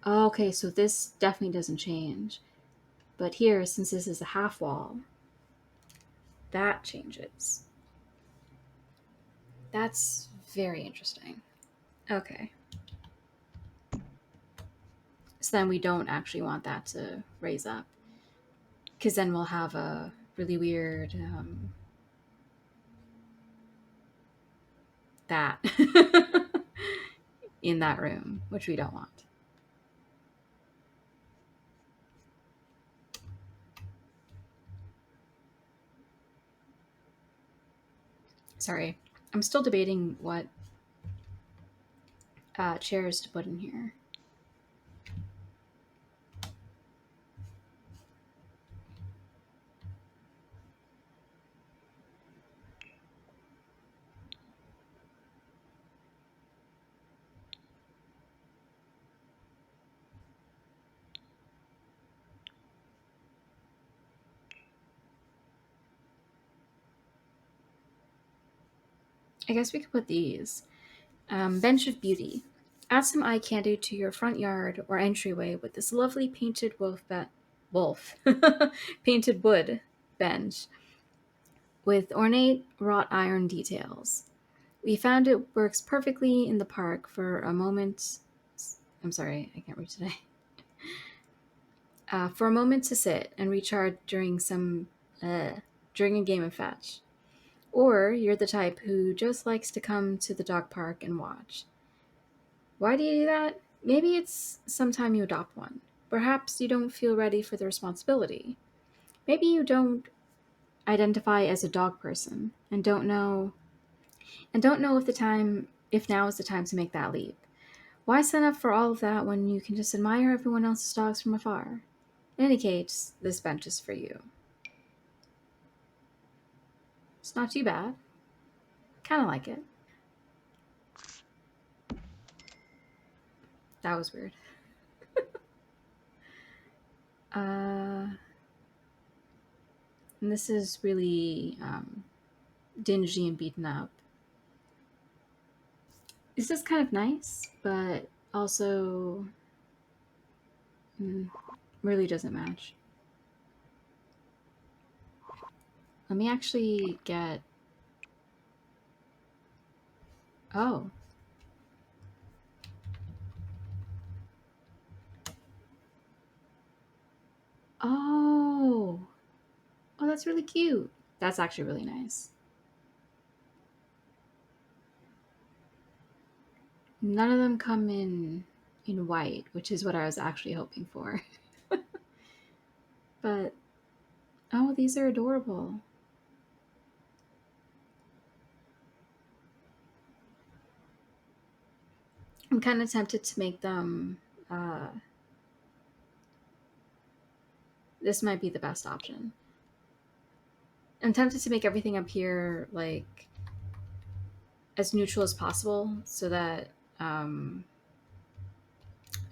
Okay, so this definitely doesn't change. But here, since this is a half wall, that changes. That's very interesting. Okay. So then we don't actually want that to raise up. Because then we'll have a really weird that in that room, which we don't want. Sorry. I'm still debating what chairs to put in here. I guess we could put these. Bench of Beauty. Add some eye candy to your front yard or entryway with this lovely painted wolf painted wood bench with ornate wrought iron details. We found it works perfectly in the park for a moment. I'm sorry, I can't read today. For a moment to sit and recharge during a game of fetch. Or you're the type who just likes to come to the dog park and watch. Why do you do that? Maybe it's sometime you adopt one. Perhaps you don't feel ready for the responsibility. Maybe you don't identify as a dog person and don't know And don't know if now is the time to make that leap. Why sign up for all of that when you can just admire everyone else's dogs from afar? In any case, this bench is for you. It's not too bad. Kind of like it. That was weird. And this is really dingy and beaten up. This is kind of nice, but also really doesn't match. Let me actually get. Oh. Oh. Oh, that's really cute. That's actually really nice. None of them come in white, which is what I was actually hoping for. But oh, these are adorable. I'm kind of tempted to make them. Uh, this might be the best option. I'm tempted to make everything up here like as neutral as possible, so that um,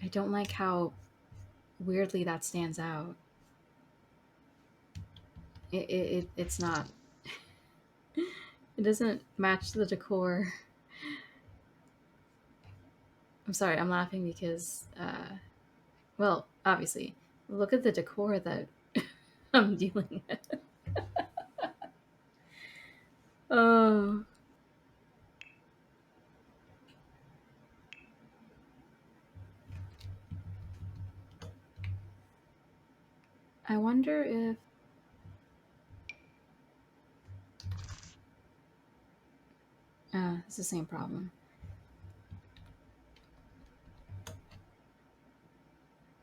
I don't like how weirdly that stands out. It's not. It doesn't match the decor. I'm sorry, I'm laughing because, well, obviously, look at the decor that I'm dealing with. Oh, I wonder if. It's the same problem.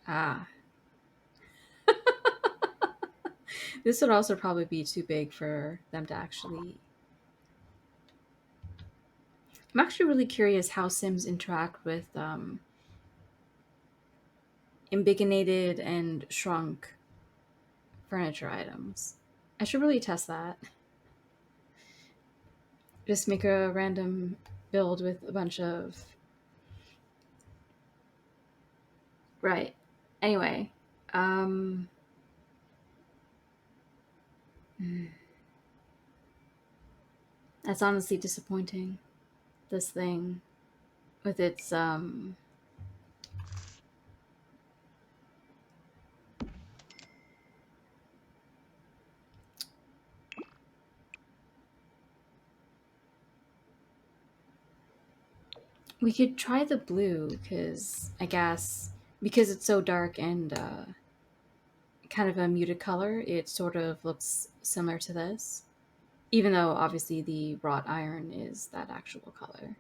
Ah. This would also probably be too big for them to actually. I'm actually really curious how Sims interact with embiggenated and shrunk furniture items. I should really test that. Just make a random build with a bunch of. Right. Anyway, um, that's honestly disappointing. This thing with its we could try the blue because I guess because it's so dark and kind of a muted color, it sort of looks similar to this. Even though obviously the wrought iron is that actual color.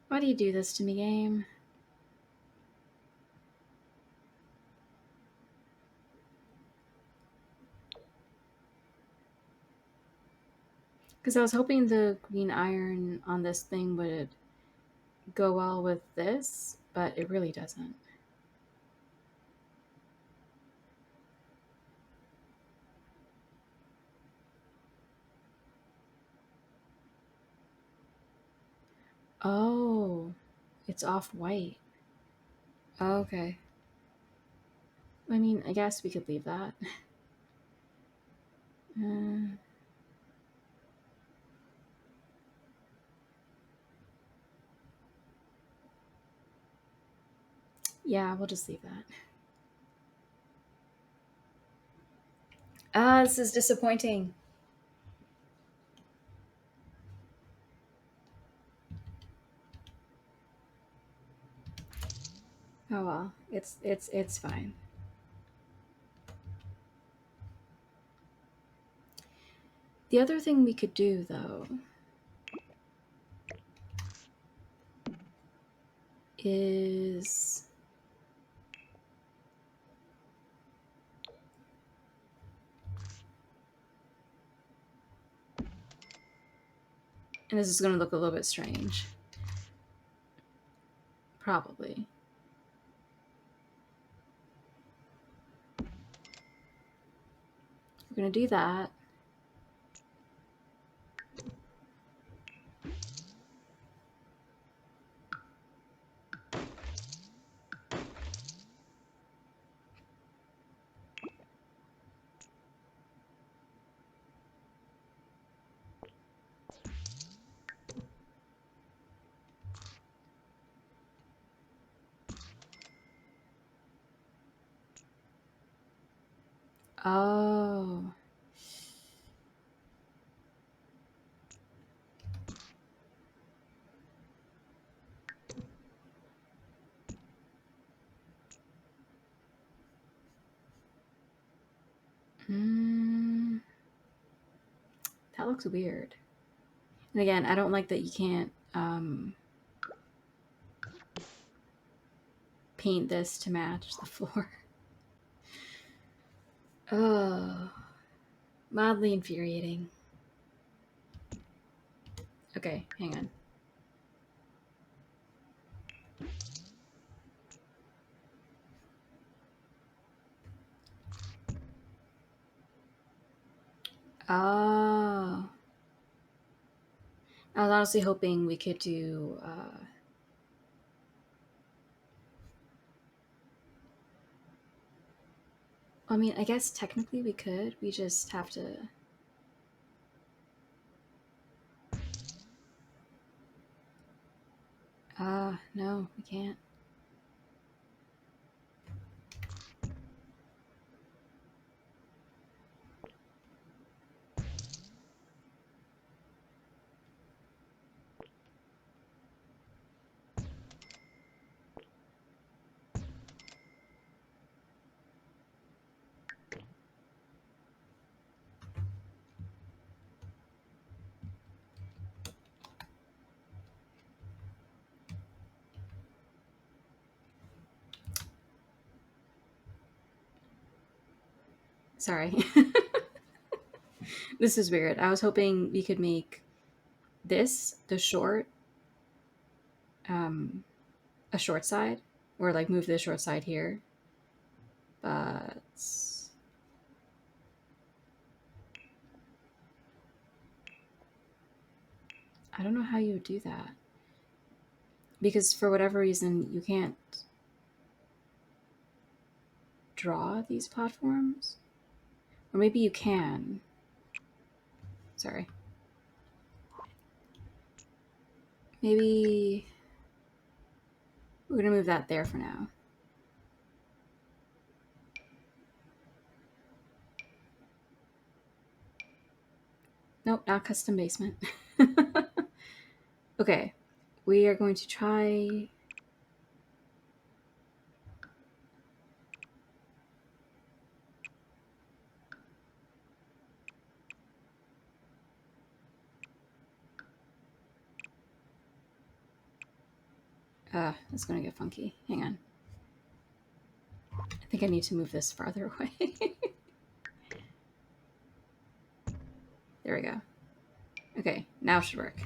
Why do you do this to me, game? Because I was hoping the green iron on this thing would go well with this, but it really doesn't. Oh, it's off white. Okay. I mean, I guess we could leave that. Uh, yeah, we'll just leave that. Ah, this is disappointing. Oh well, it's fine. The other thing we could do, though, is... And this is going to look a little bit strange. Probably. We're going to do that. Oh. That looks weird. And again, I don't like that you can't paint this to match the floor. Oh, mildly infuriating. Okay, hang on. Oh. I was honestly hoping we could do... I mean, I guess technically we could. We just have to... no, we can't. Sorry. This is weird. I was hoping we could make this the short, a short side, or like move the short side here. But I don't know how you would do that. Because for whatever reason, you can't draw these platforms. Or maybe you can. Sorry. Maybe we're going to move that there for now. Nope, not custom basement. Okay, we are going to try... it's going to get funky. Hang on. I think I need to move this farther away. There we go. Okay, now it should work.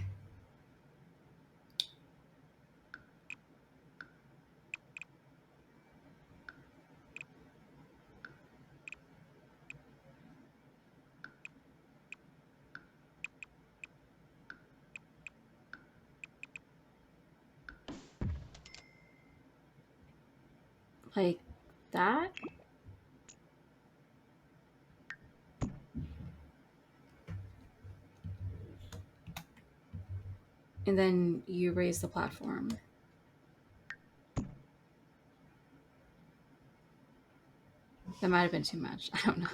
Like that? And then you raise the platform. That might have been too much. I don't know.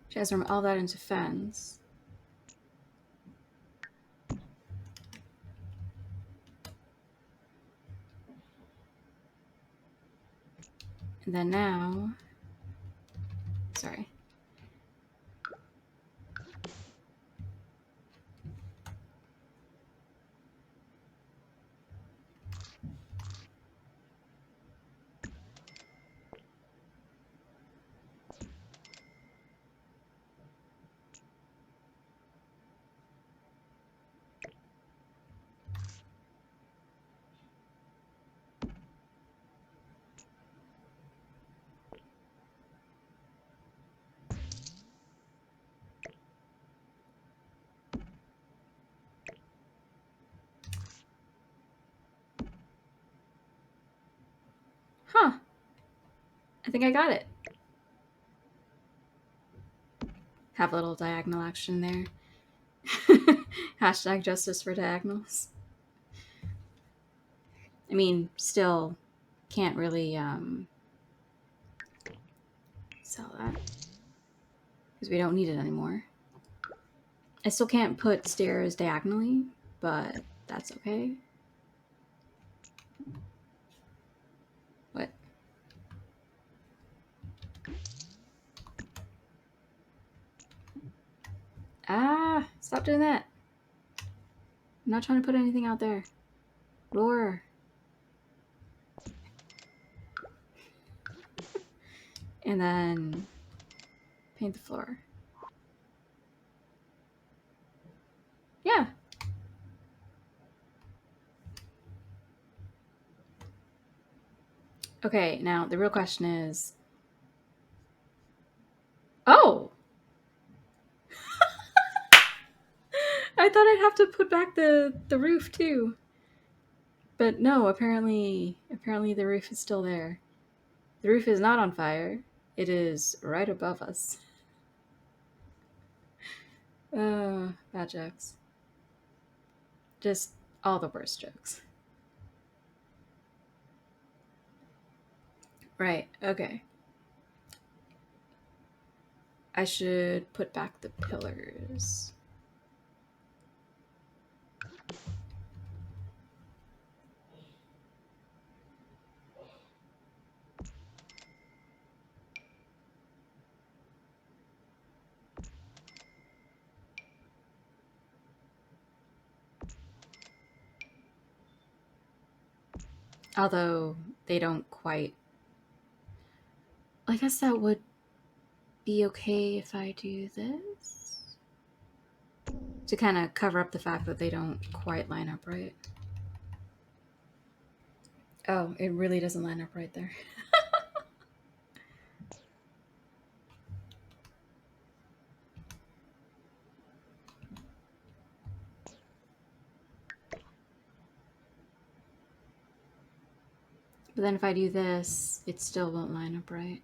Transform all that into fence. And then now... Sorry. I think I got it. Have a little diagonal action there. Hashtag justice for diagonals. I mean, still can't really sell that because we don't need it anymore. I still can't put stairs diagonally, but that's okay. What? Ah, stop doing that. I'm not trying to put anything out there. Roar. And then paint the floor. Yeah. Okay, now the real question is, oh! I thought I'd have to put back the roof too. But no, apparently the roof is still there. The roof is not on fire. It is right above us. Bad jokes. Just all the worst jokes. Right, okay. I should put back the pillars. Although they don't quite. I guess that would be okay if I do this. To kind of cover up the fact that they don't quite line up right. Oh, it really doesn't line up right there. But then if I do this, it still won't line up right.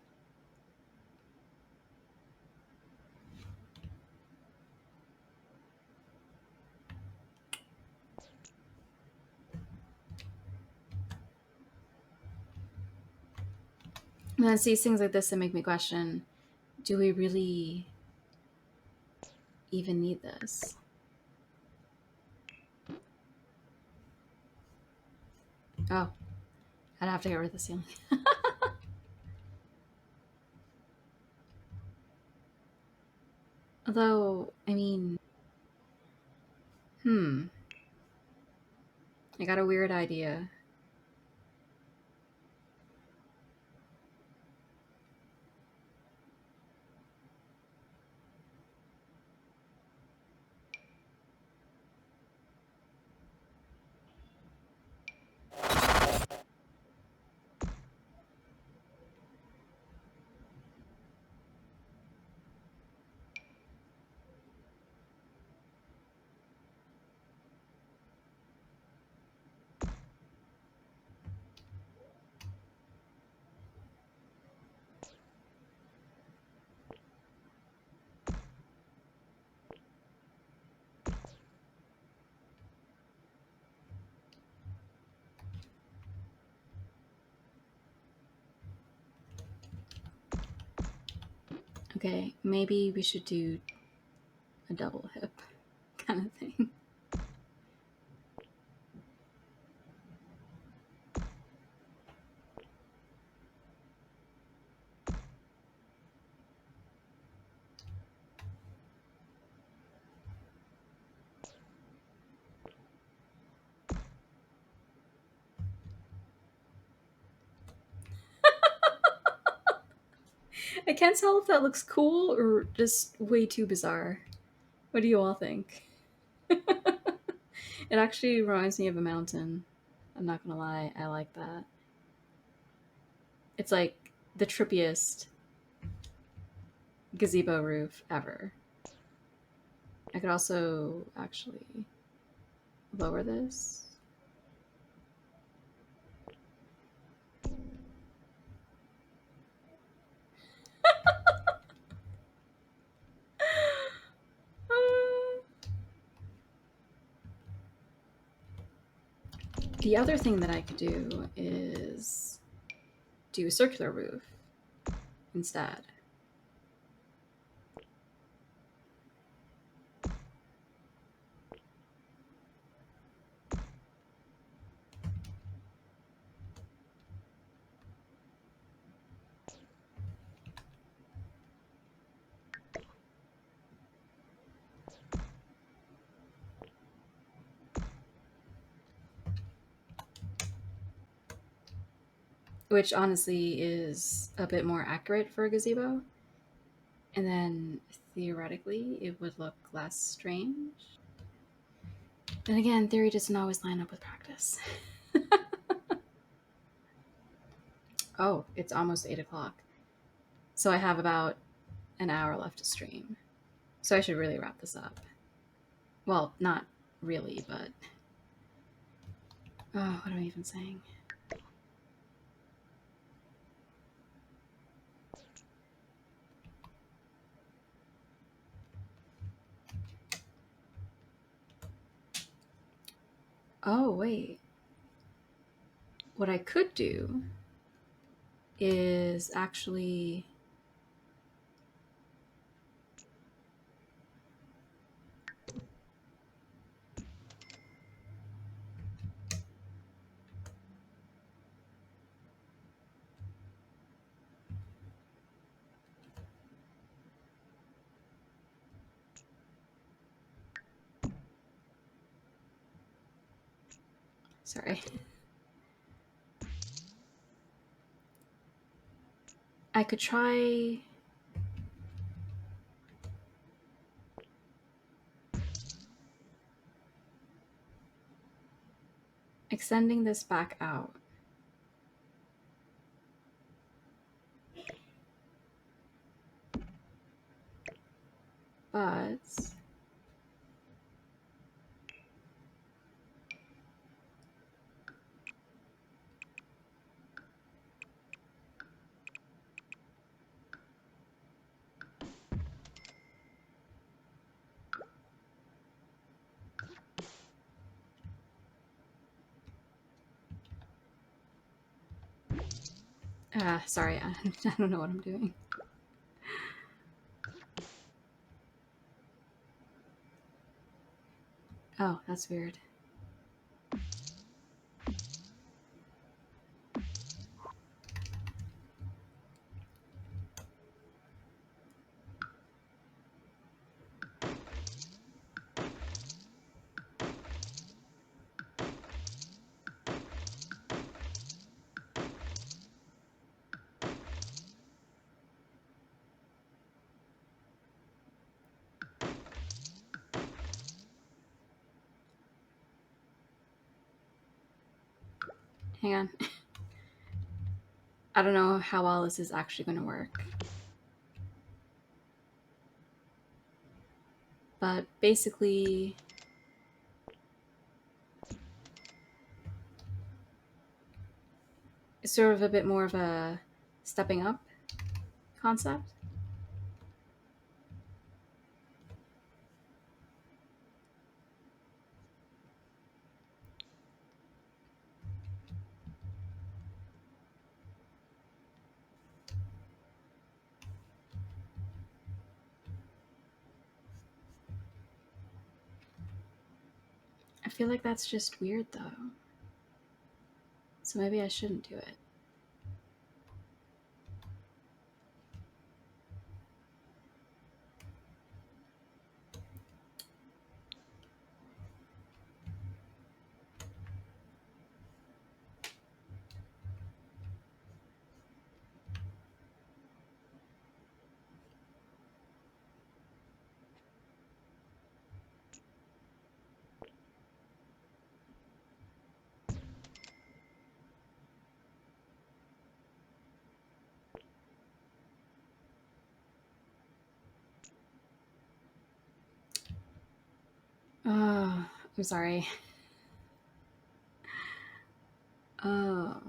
And then see things like this that make me question, do we really even need this? Oh, I'd have to get rid of the ceiling. Although, I mean, I got a weird idea. Okay, maybe we should do a double hip kind of thing. I can't tell if that looks cool or just way too bizarre. What do you all think? It actually reminds me of a mountain. I'm not gonna lie, I like that. It's like the trippiest gazebo roof ever. I could also actually lower this. The other thing that I could do is do a circular roof instead. Which honestly is a bit more accurate for a gazebo. And then theoretically, it would look less strange. Then again, theory doesn't always line up with practice. Oh, it's almost 8 o'clock. So I have about an hour left to stream. So I should really wrap this up. Well, not really, but. Oh, what am I even saying? Oh, wait. What I could do is actually. Sorry. I could try. Extending this back out. But. Sorry, I don't know what I'm doing. Oh, that's weird. Hang on. I don't know how well this is actually going to work. But basically, it's sort of a bit more of a stepping up concept. I feel like that's just weird though. So maybe I shouldn't do it. Oh, I'm sorry. Oh.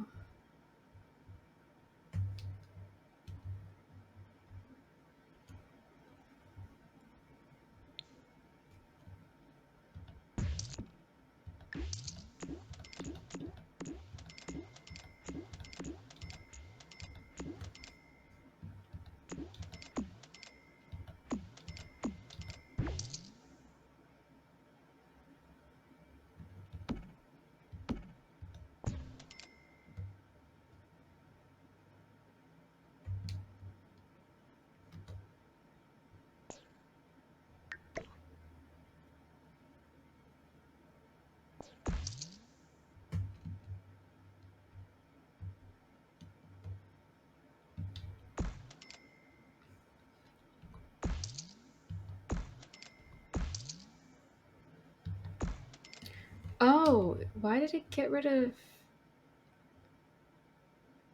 Oh, why did it get rid of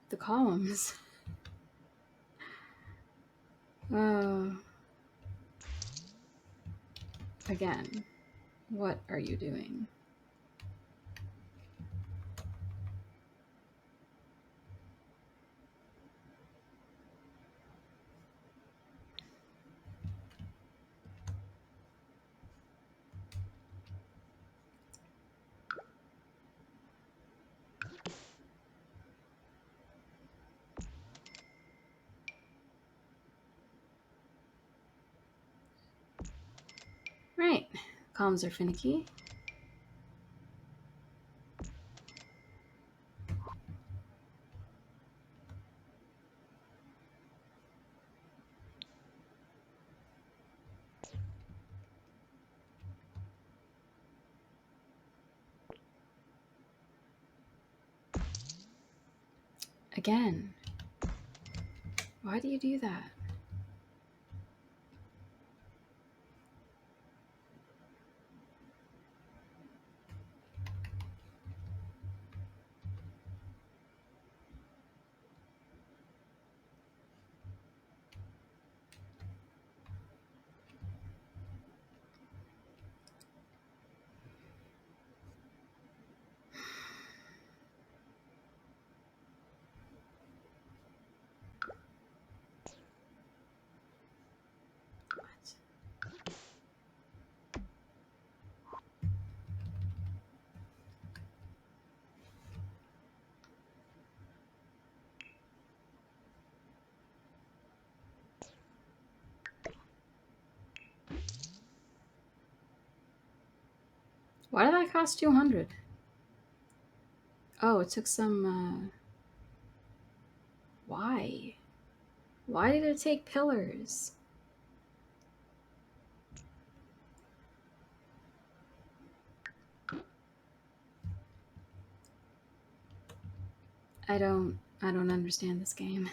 the columns? Oh, again, what are you doing? Right, columns are finicky. Again, why do you do that? What? Why did that cost 200? Oh, it took some, why? Why did it take pillars? I don't understand this game.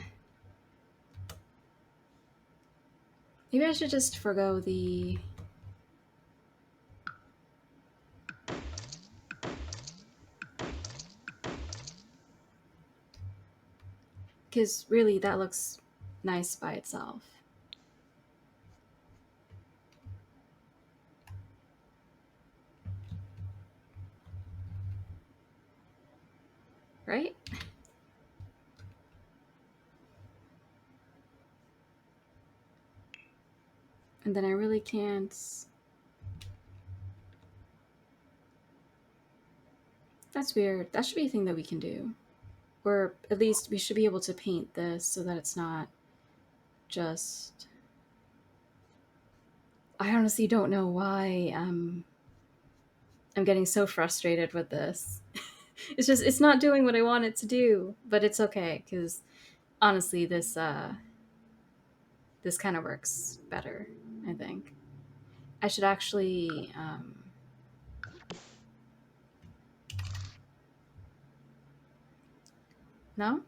Maybe I should just forgo the... Because really, that looks nice by itself. Right? And then I really can't... That's weird. That should be a thing that we can do. Or at least we should be able to paint this so that it's not just... I honestly don't know why I'm getting so frustrated with this. It's just, it's not doing what I want it to do, but it's okay, because honestly, this kind of works better, I think. I should actually... No?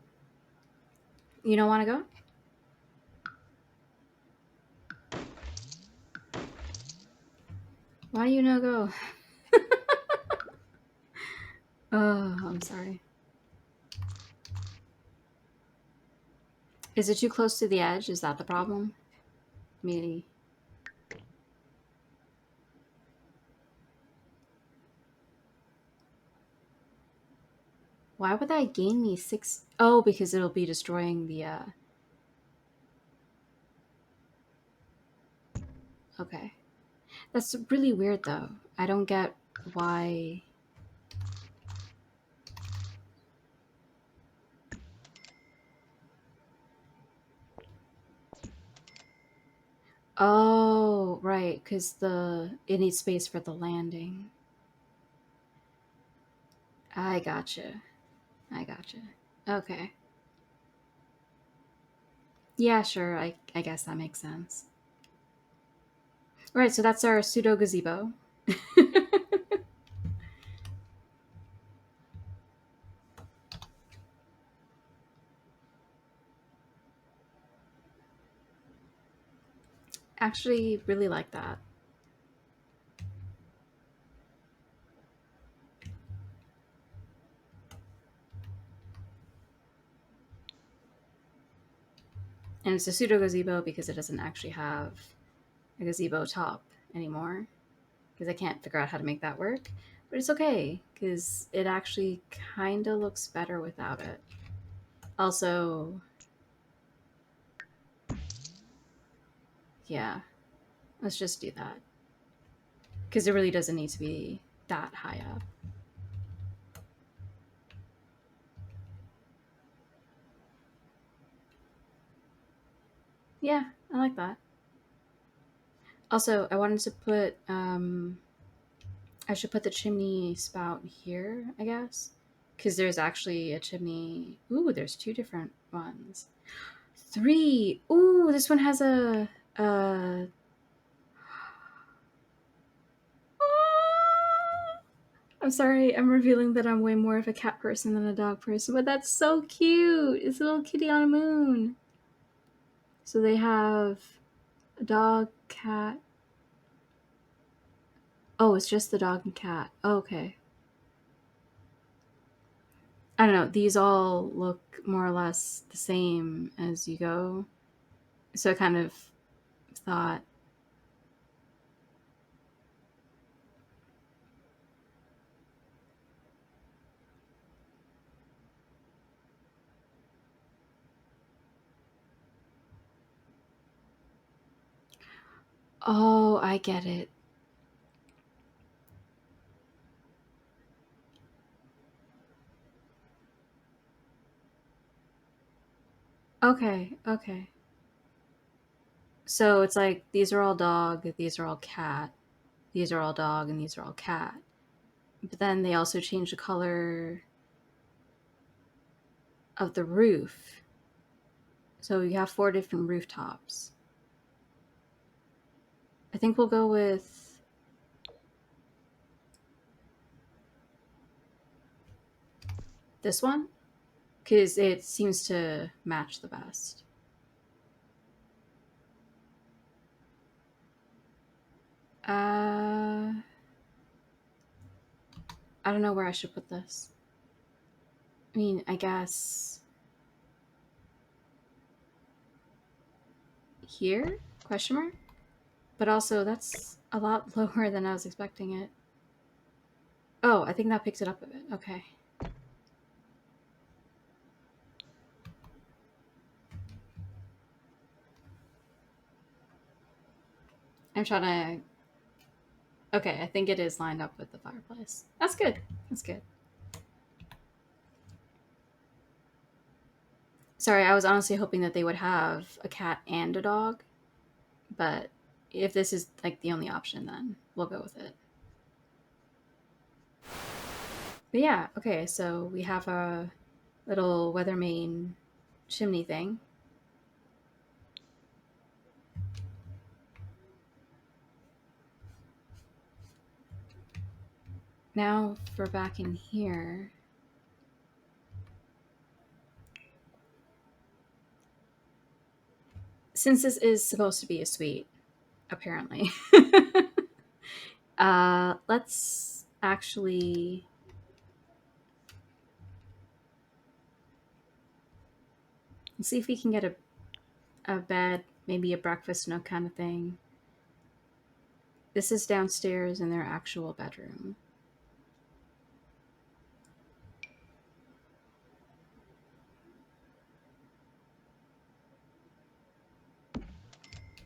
You don't want to go? Why do you no go? Oh, I'm sorry. Is it too close to the edge? Is that the problem? Maybe. Why would that gain me 6? Oh, because it'll be destroying the, Okay. That's really weird, though. I don't get why... Oh, right, because it needs space for the landing. I gotcha. I gotcha. Okay. Yeah, sure. I guess that makes sense. Right, so that's our pseudo gazebo. Actually, really like that. And it's a pseudo gazebo because it doesn't actually have a gazebo top anymore. Because I can't figure out how to make that work. But it's okay, because it actually kind of looks better without it. Also, yeah, let's just do that. Because it really doesn't need to be that high up. Yeah, I like that. Also, I wanted to put, I should put the chimney spout here, I guess. Because there's actually a chimney. Ooh, there's two different ones. Three. Ooh, this one has a I'm sorry, I'm revealing that I'm way more of a cat person than a dog person, but that's so cute. It's a little kitty on a moon. So they have a dog, cat. Oh, it's just the dog and cat. Oh, okay. I don't know. These all look more or less the same as you go. So I kind of thought, oh, I get it. Okay, okay. So it's like these are all dog, these are all cat, these are all dog, and these are all cat. But then they also change the color of the roof. So you have four different rooftops. I think we'll go with this one because it seems to match the best. I don't know where I should put this. I mean, I guess here? Question mark? But also, that's a lot lower than I was expecting it. Oh, I think that picks it up a bit. Okay. I'm trying to. Okay, I think it is lined up with the fireplace. That's good. That's good. Sorry, I was honestly hoping that they would have a cat and a dog, but if this is like the only option, then we'll go with it. But yeah, okay, so we have a little Weathermane chimney thing. Now for back in here. Since this is supposed to be a suite, apparently, let's actually see if we can get a bed, maybe a breakfast nook kind of thing. This is downstairs in their actual bedroom.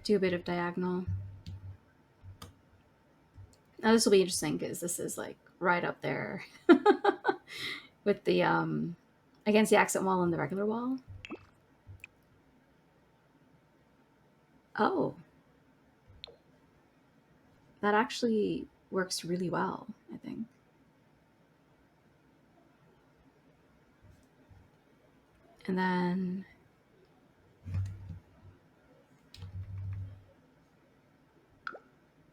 Do a bit of diagonal. Now this will be interesting because this is like right up there with the against the accent wall and the regular wall. Oh, that actually works really well, I think. And then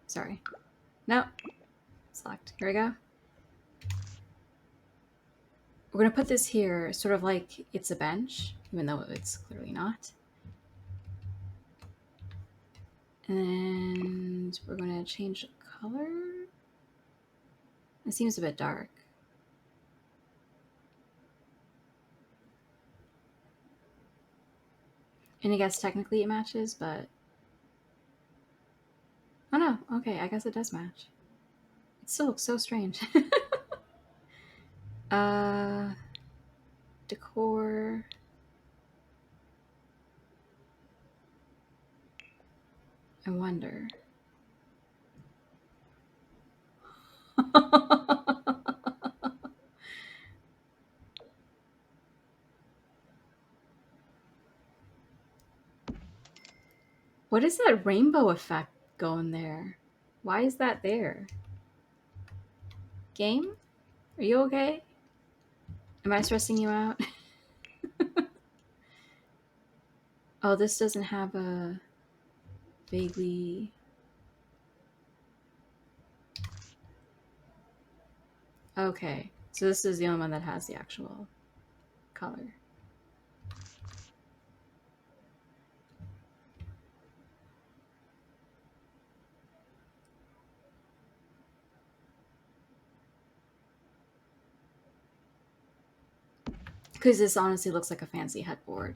sorry. No. Select. Here we go. We're gonna put this here sort of like it's a bench, even though it's clearly not. And we're gonna change the color. It seems a bit dark. And I guess technically it matches, but oh no, okay, I guess it does match. It still looks so strange. uh, decor. I wonder. What is that rainbow effect going there? Why is that there? Game? Are you okay? Am I stressing you out? Oh, this doesn't have a vaguely. Okay, so this is the only one that has the actual color. Because this honestly looks like a fancy headboard.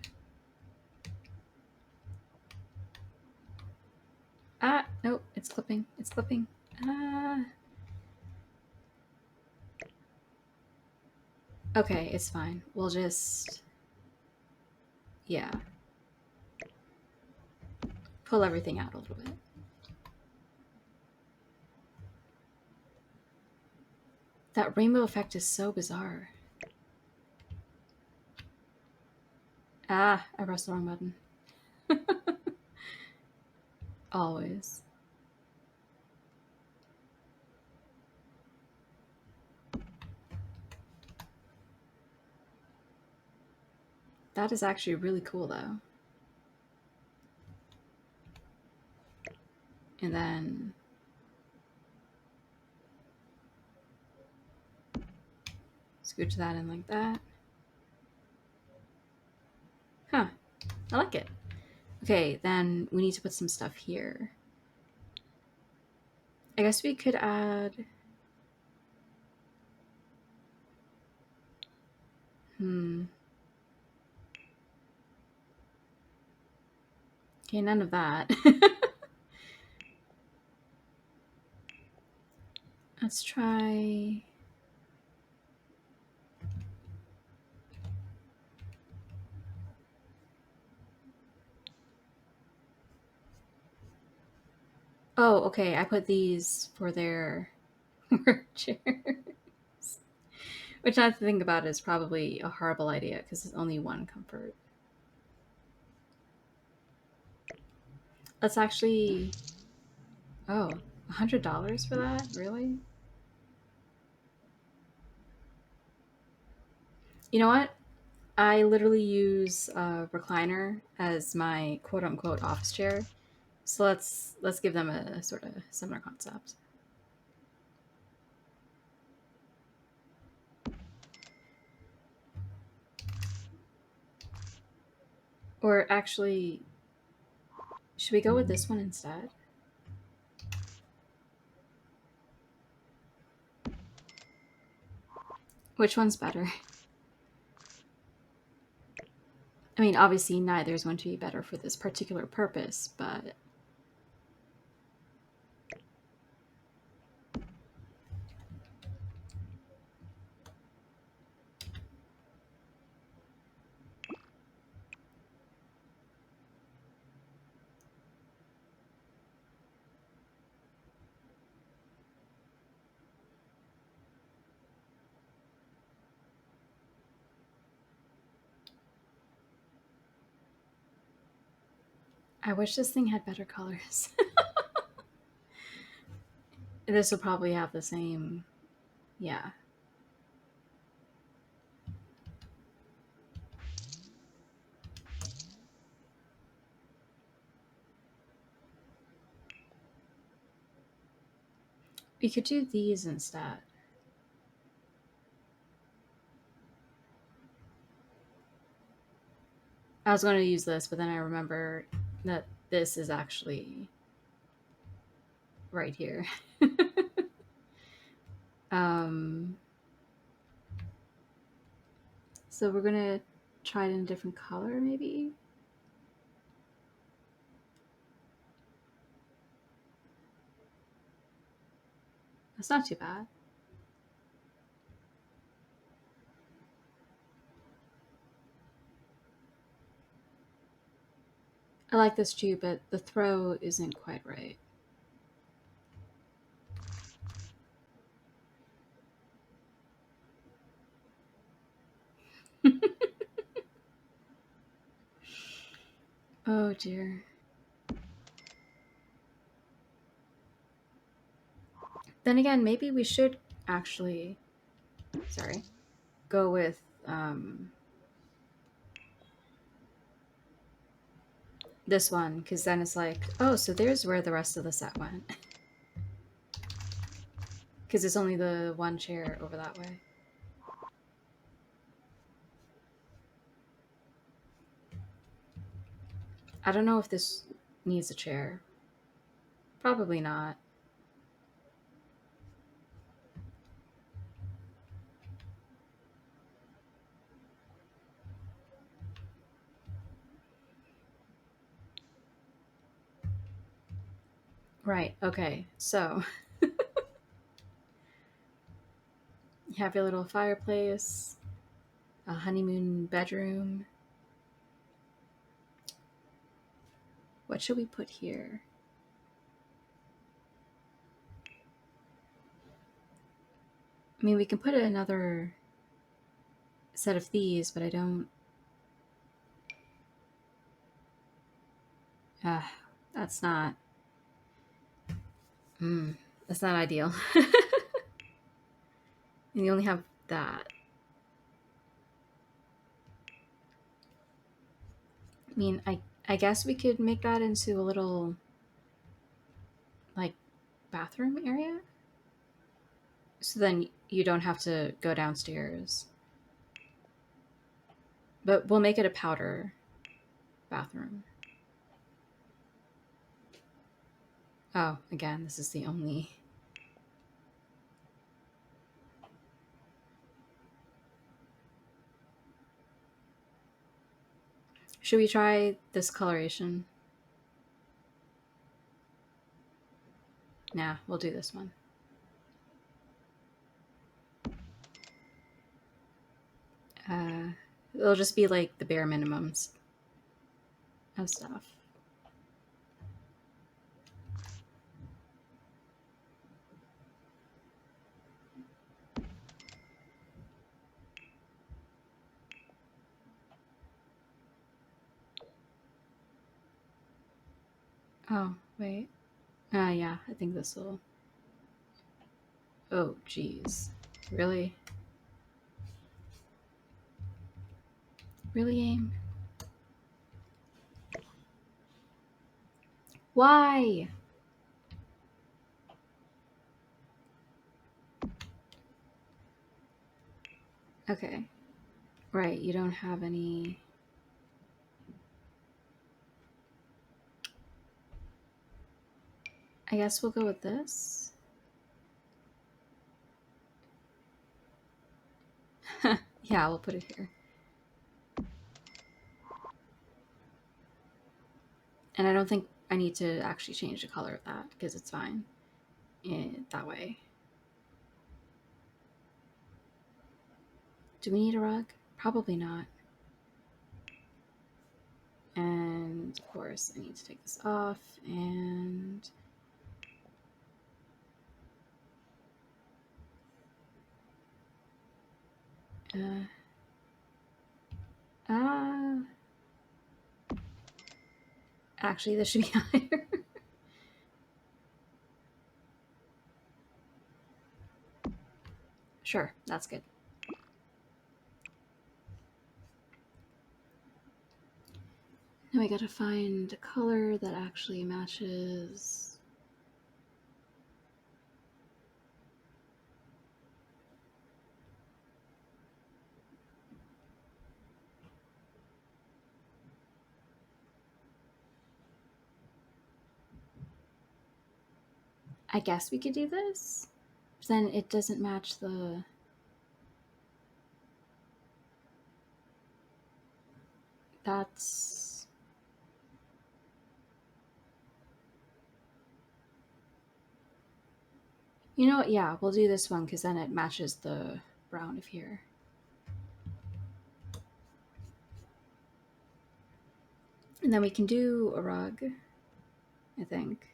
Ah, nope, it's clipping. It's clipping. Ah. Okay, it's fine. We'll just. Yeah. Pull everything out a little bit. That rainbow effect is so bizarre. Ah, I pressed the wrong button. Always. That is actually really cool, though. And then scooch that in like that. Huh. I like it. Okay, then we need to put some stuff here. I guess we could add. Okay, none of that. Let's try. Oh, okay. I put these for their work chairs. Which, now to think about, is probably a horrible idea because there's only one comfort. Let's actually. Oh, $100 for that? Really? You know what? I literally use a recliner as my quote unquote office chair. So let's give them a sort of similar concept. Or actually, should we go with this one instead? Which one's better? I mean, obviously neither is going to be better for this particular purpose, but I wish this thing had better colors. This will probably have the same. Yeah. We could do these instead. I was going to use this, but then I remember that this is actually right here. um, so we're going to try it in a different color, maybe? That's not too bad. I like this too, but the throw isn't quite right. Oh dear. Then again, maybe we should actually, sorry, go with this one, because then it's like, oh, so there's where the rest of the set went. Because it's only the one chair over that way. I don't know if this needs a chair. Probably not. Right, okay. So, you have your little fireplace, a honeymoon bedroom. What should we put here? I mean, we can put another set of these, but I don't. Ah, that's not. That's not ideal. And you only have that. I mean, I guess we could make that into a little like bathroom area. So then you don't have to go downstairs. But we'll make it a powder bathroom. Oh, again, this is the only. Should we try this coloration? Nah, we'll do this one. It'll just be like the bare minimums of stuff. Oh, wait. Yeah, I think this will. Oh, jeez. Really? Really, aim? Why? Okay. Right, you don't have any. I guess we'll go with this. Yeah, we'll put it here. And I don't think I need to actually change the color of that because it's fine that way. Do we need a rug? Probably not. And of course, I need to take this off and. Uh, actually, this should be higher. Sure, that's good. Now we gotta find a color that actually matches. I guess we could do this. But then it doesn't match the. That's. You know what? Yeah, we'll do this one because then it matches the brown of here. And then we can do a rug, I think.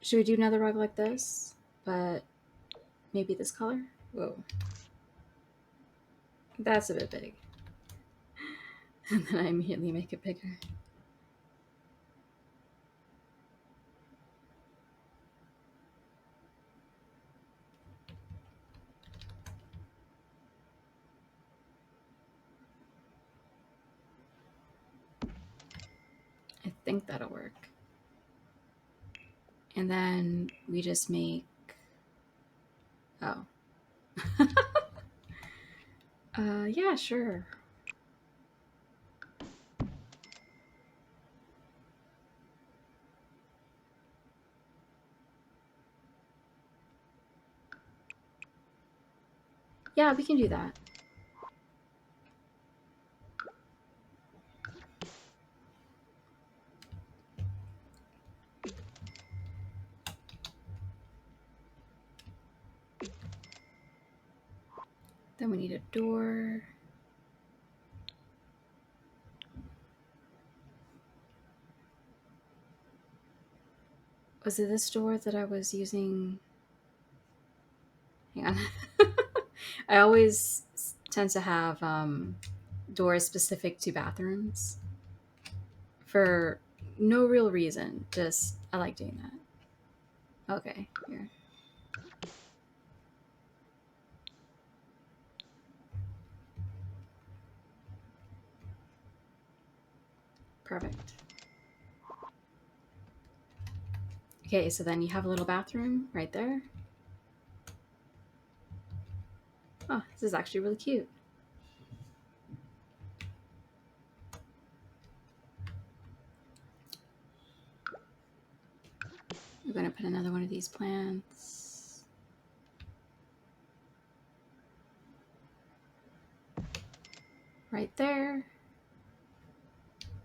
Should we do another rug like this? But maybe this color? Whoa. That's a bit big. And then I immediately make it bigger. I think that'll work. And then we just make... Oh. Yeah, sure. Yeah, we can do that. Then we need a door. Was it this door that I was using? Hang on. I always tend to have doors specific to bathrooms for no real reason. Just, I like doing that. Okay, here. Perfect. Okay, so then you have a little bathroom right there. Oh, this is actually really cute. We're going to put another one of these plants right there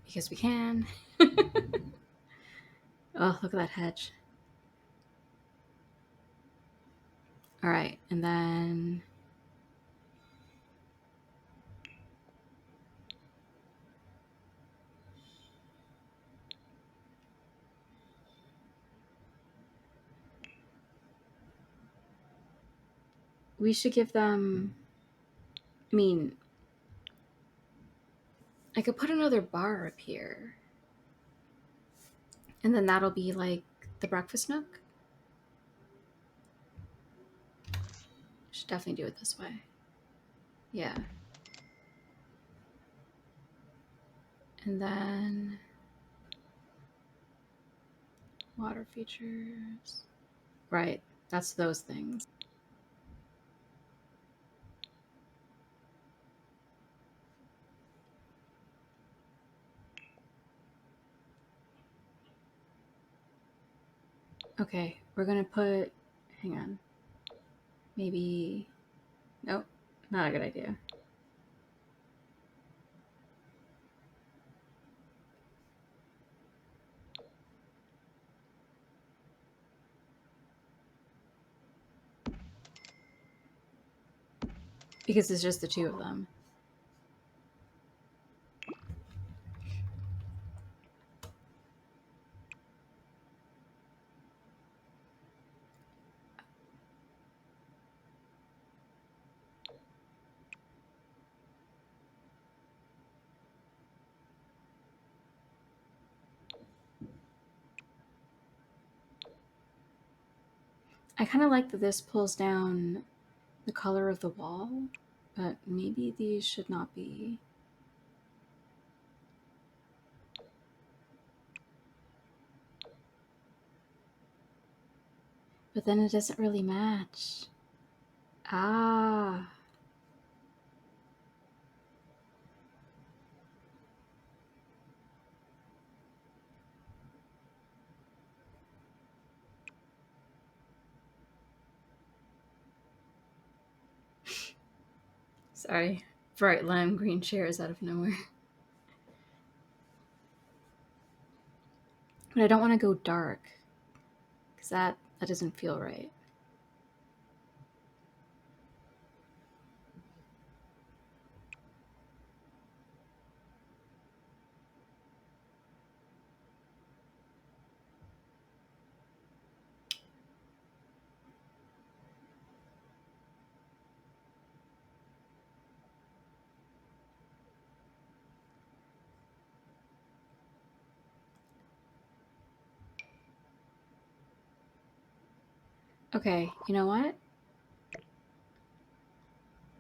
because we can. Oh, look at that hedge. All right, and then we should give them, I mean, I could put another bar up here. And then that'll be like the breakfast nook. Should definitely do it this way. Yeah. And then water features. Right. That's those things. Okay, we're gonna put, hang on. Maybe, nope, not a good idea. Because it's just the two of them. I kind of like that this pulls down the color of the wall, but maybe these should not be. But then it doesn't really match. Ah. Sorry. Bright lime green chairs out of nowhere. But I don't want to go dark because that doesn't feel right. Okay, you know what?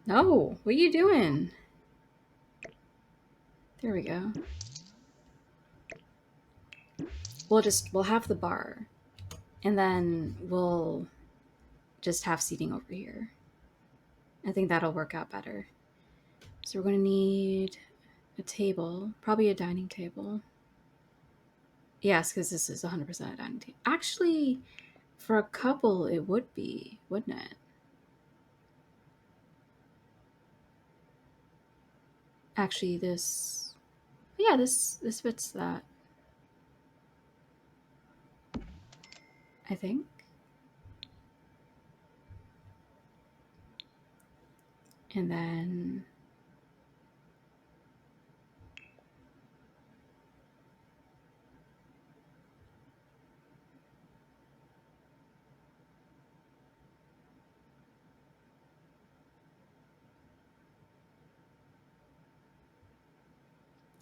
No, what are you doing? There we go. We'll have the bar, and then we'll just have seating over here. I think that'll work out better. So we're going to need a table, probably a dining table. Yes, because this is 100% a dining table. Actually, for a couple, it would be, wouldn't it? Actually, yeah, this fits that. I think. And then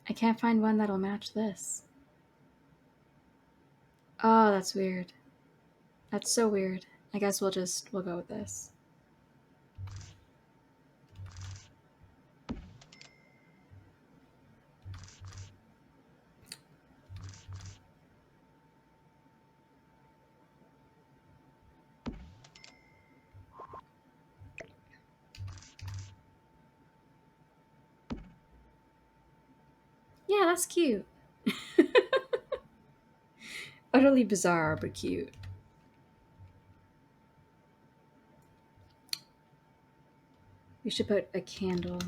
I can't find one that'll match this. Oh, that's weird. That's so weird. I guess we'll go with this. Yeah, that's cute. Utterly bizarre, but cute. We should put a candle.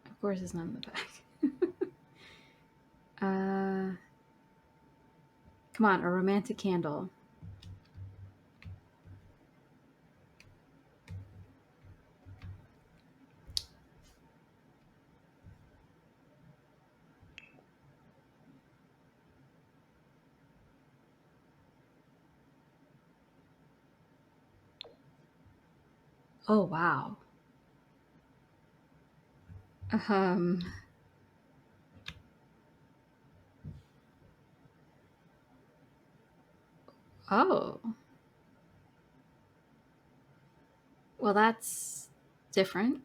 Of course, it's not in the back. Come on, a romantic candle. Oh, wow. Um, oh. Well, that's different.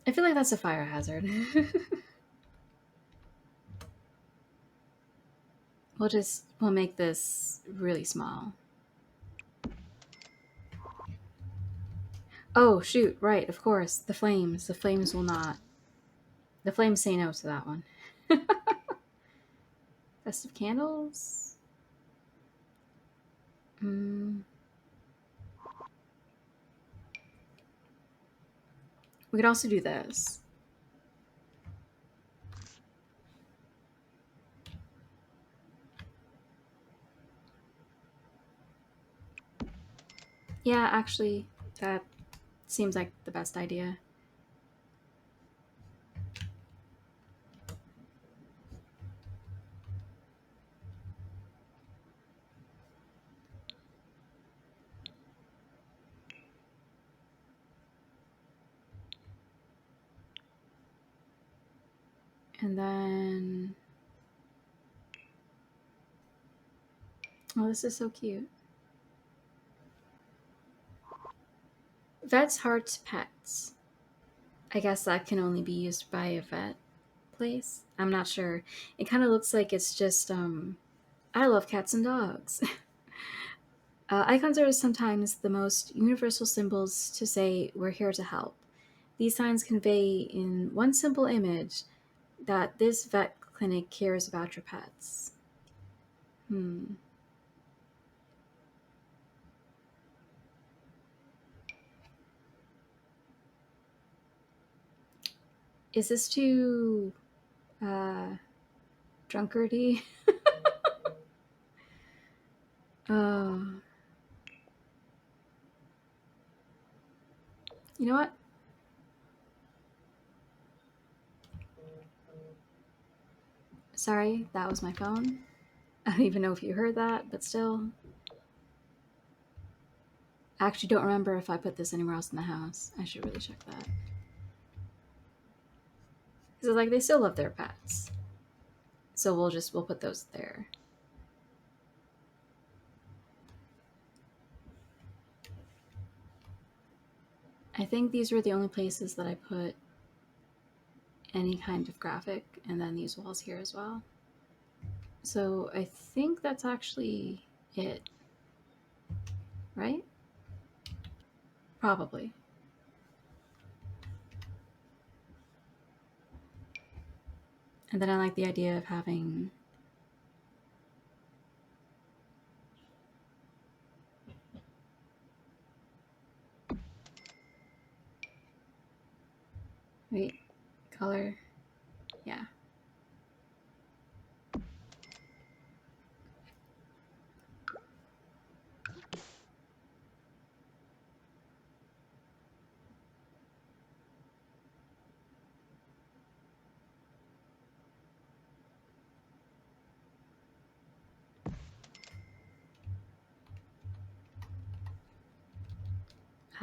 I feel like that's a fire hazard. We'll make this really small. Oh, shoot, right, of course. The flames. The flames will not. The flames say no to that one. Festive candles? Mm. We could also do this. Yeah, actually, that seems like the best idea. And then. Oh, this is so cute. Vets, hearts, pets. I guess that can only be used by a vet place. I'm not sure. It kind of looks like it's just, I love cats and dogs. Icons are sometimes the most universal symbols to say we're here to help. These signs convey in one simple image that this vet clinic cares about your pets. Hmm. Is this too uh, drunkardy? Oh, you know what? Sorry, that was my phone. I don't even know if you heard that, but still. I actually don't remember if I put this anywhere else in the house. I should really check that. Because like they still love their pets. So we'll put those there. I think these were the only places that I put any kind of graphic, and then these walls here as well. So I think that's actually it, right? Probably. And then I like the idea of having wait, color. Yeah.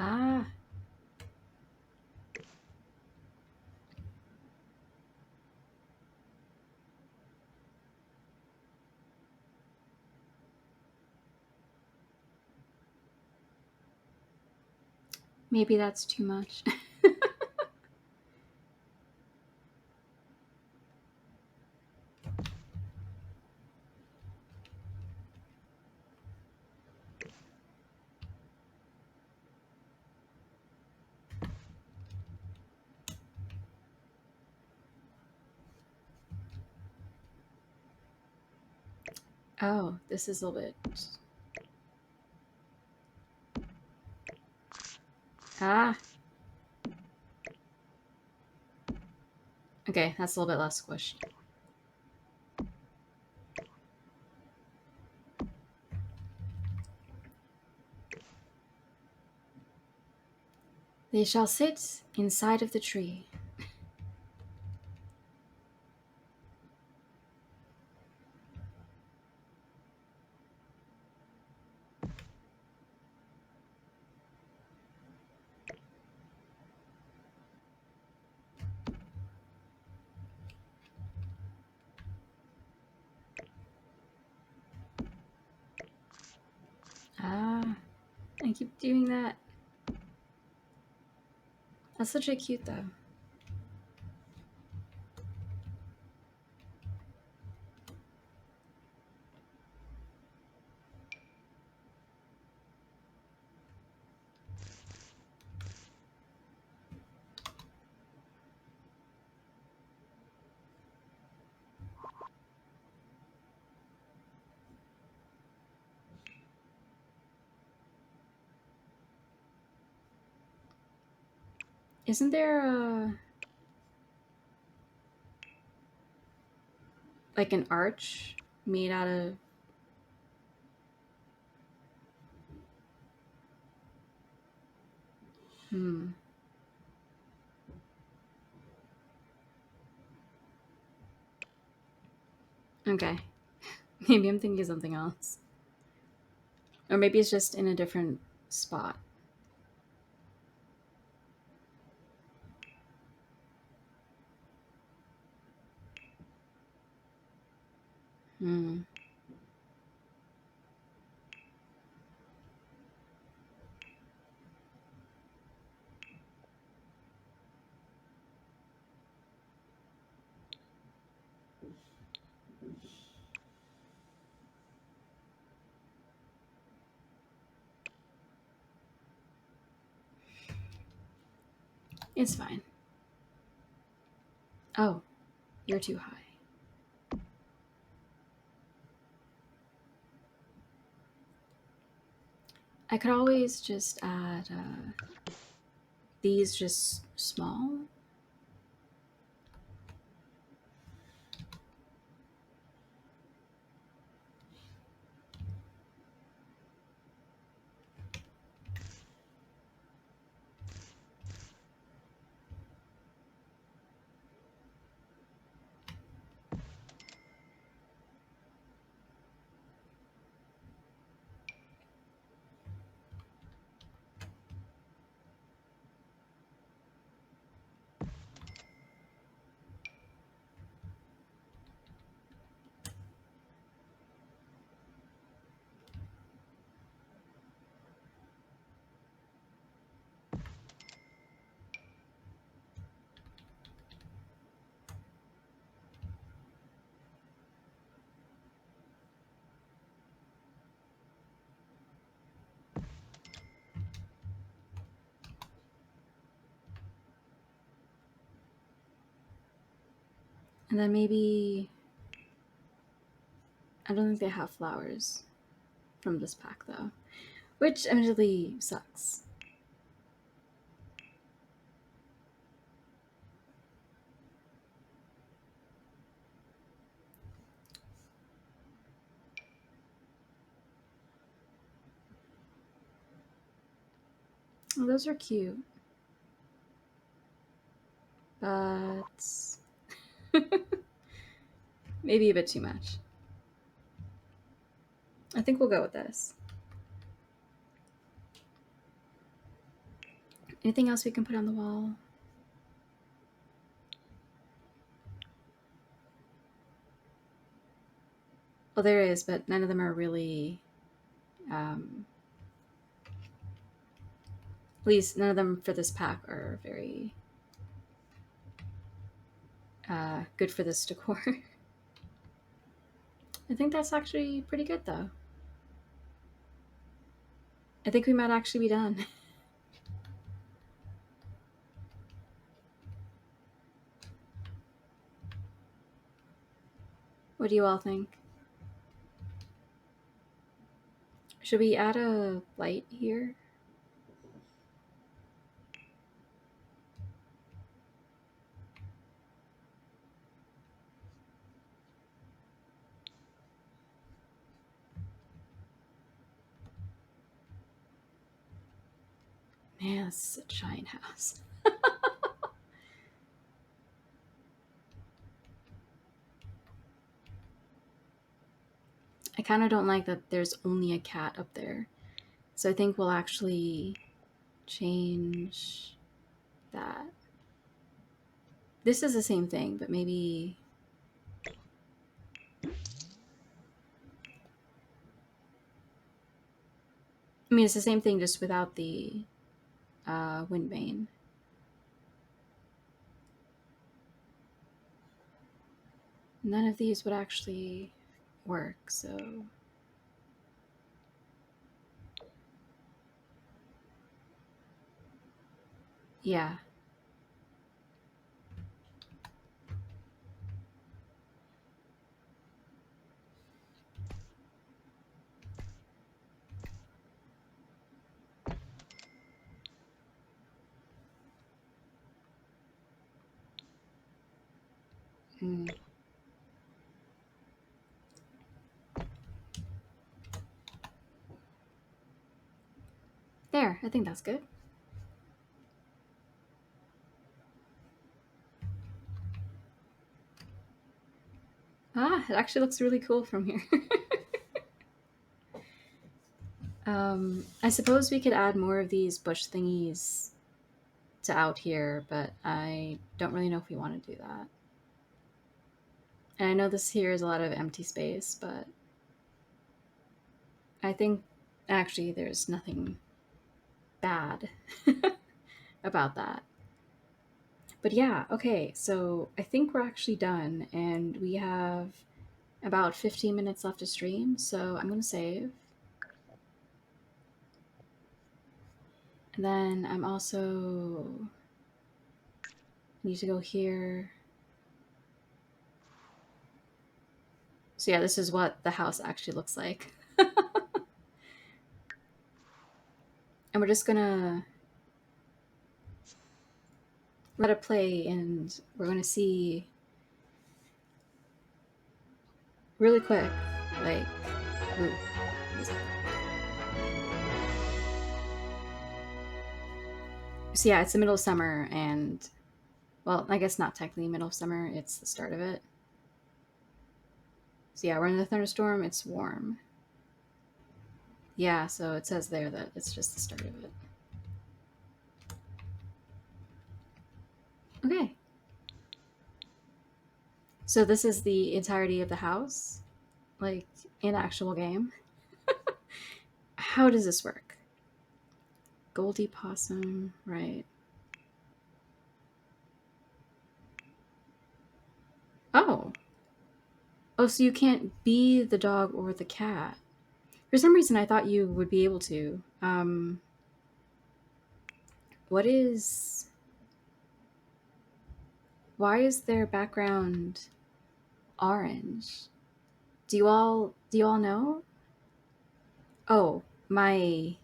Ah, maybe that's too much. Oh, this is a little bit. Ah. Okay, that's a little bit less squished. They shall sit inside of the tree. Ah, I keep doing that. That's such a cute though. Isn't there a like an arch made out of hmm. Okay. Maybe I'm thinking of something else. Or maybe it's just in a different spot. Hmm. It's fine. Oh, you're too high. I could always just add these just small. And then maybe, I don't think they have flowers from this pack though, which admittedly sucks. Oh, those are cute, but maybe a bit too much. I think we'll go with this. Anything else we can put on the wall? Well, there is, but none of them are really, at least none of them for this pack are very good for this decor. I think that's actually pretty good though. I think we might actually be done. What do you all think? Should we add a light here? Man, this is a giant house. I kind of don't like that there's only a cat up there. So I think we'll actually change that. This is the same thing, but maybe... I mean, it's the same thing just without the wind vane. None of these would actually work, so... Yeah. Mm. There, I think that's good. Ah, it actually looks really cool from here. I suppose we could add more of these bush thingies to out here, but I don't really know if we want to do that. And I know this here is a lot of empty space, but I think actually there's nothing bad about that. But yeah, okay, so I think we're actually done, and we have about 15 minutes left to stream, so I'm going to save. And then I'm also need to go here. So yeah, this is what the house actually looks like. And we're just gonna let it play, and we're gonna see really quick, like, ooh, so yeah, it's the middle of summer, and well, I guess not technically middle of summer, it's the start of it. So yeah, we're in the thunderstorm, it's warm. Yeah, so it says there that it's just the start of it. Okay. So this is the entirety of the house, like in actual game. How does this work? Goldie Pawsome, right. Oh. Oh, so you can't be the dog or the cat. For some reason, I thought you would be able to. What is... Why is their background orange. Do you all know? Oh, my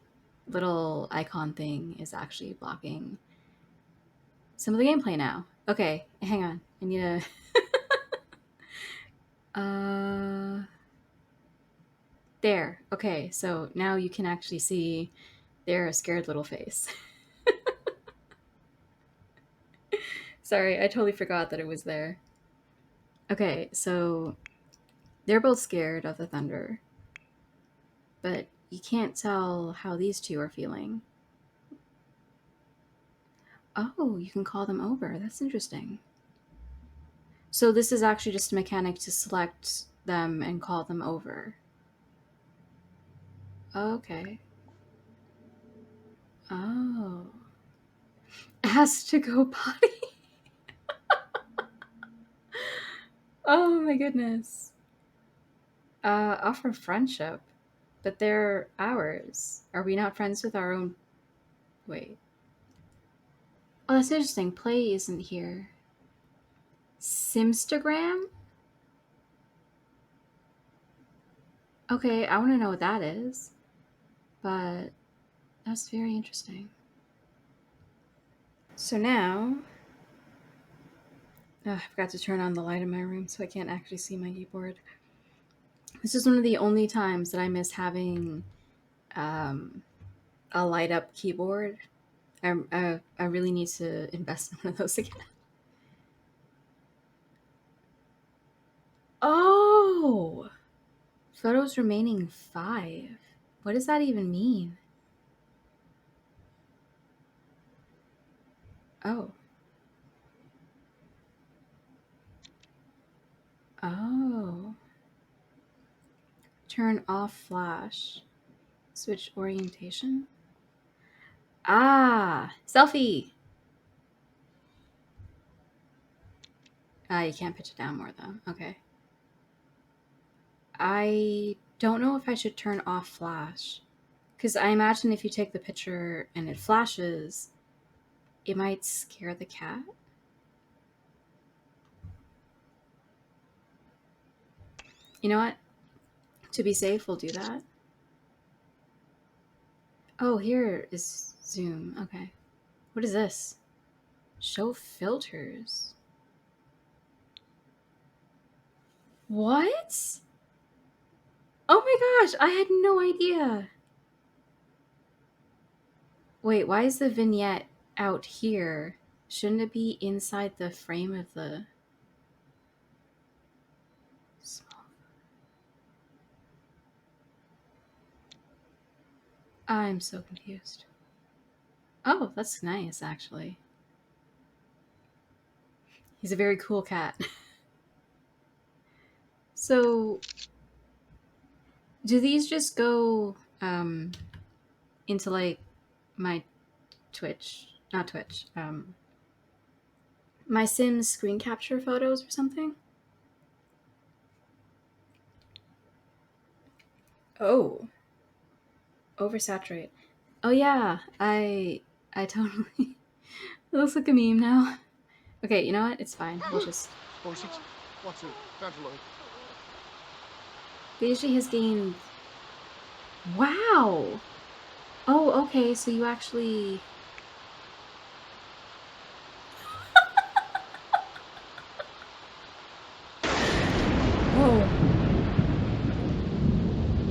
little icon thing is actually blocking some of the gameplay now. Okay, hang on. I need to there. Okay, so now you can actually see their scared little face. Sorry, I totally forgot that it was there. Okay, so they're both scared of the thunder, but you can't tell how these two are feeling. Oh, you can call them over. That's interesting. So this is actually just a mechanic to select them and call them over. Okay. Oh. Has to go potty. Oh my goodness. Offer friendship, but they're ours. Are we not friends with our own? Wait. Oh, that's interesting. Play isn't here. Simstagram? Okay, I want to know what that is, but that's very interesting. So now, I forgot to turn on the light in my room so I can't actually see my keyboard. This is one of the only times that I miss having um, a light up keyboard. I really need to invest in one of those again. Oh! Photos remaining 5. What does that even mean? Oh. Oh. Turn off flash. Switch orientation. Ah! Selfie! Ah, you can't pitch it down more though. Okay. I don't know if I should turn off flash. Because I imagine if you take the picture and it flashes, it might scare the cat. You know what? To be safe, we'll do that. Oh, here is zoom. Okay. What is this? Show filters. What? Oh my gosh, I had no idea. Wait, why is the vignette out here? Shouldn't it be inside the frame of the small? I'm so confused. Oh, that's nice, actually. He's a very cool cat. So, do these just go into like my Twitch, not Twitch, my Sims screen capture photos or something? Oh, oversaturate. Oh yeah, I totally. It looks like a meme now. Okay, you know what? It's fine. We'll just. Beijing has gained. Wow. Oh, okay. So you actually. Oh.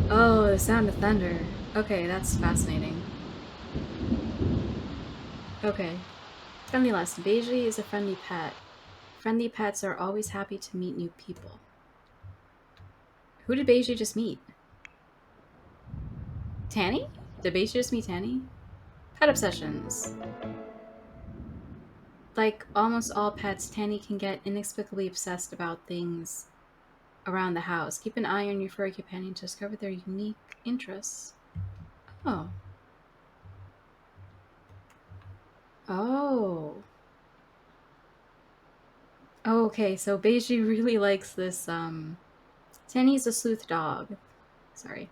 Oh, the sound of thunder. Okay, that's fascinating. Okay. Friendly lesson. Beiji is a friendly pet. Friendly pets are always happy to meet new people. Who did Beiji just meet? Tanny? Did Beiji just meet Tanny? Pet obsessions. Like almost all pets, Tanny can get inexplicably obsessed about things around the house. Keep an eye on your furry companion to discover their unique interests. Oh. Oh. Oh, okay, so Beiji really likes this, Tanny's a sleuth dog. Sorry.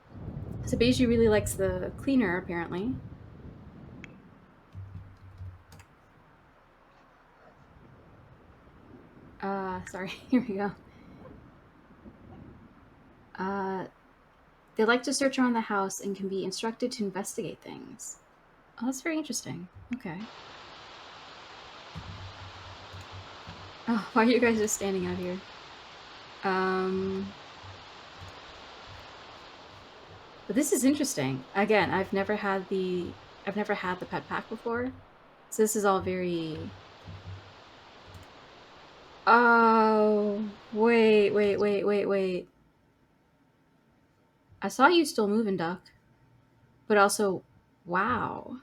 So Beiji really likes the cleaner, apparently. Sorry, here we go. Uh, they like to search around the house and can be instructed to investigate things. Oh, that's very interesting. Okay. Oh, why are you guys just standing out here? But this is interesting. Again, I've never had the pet pack before. So this is all very Oh, wait. I saw you still moving, Duck. But also, wow.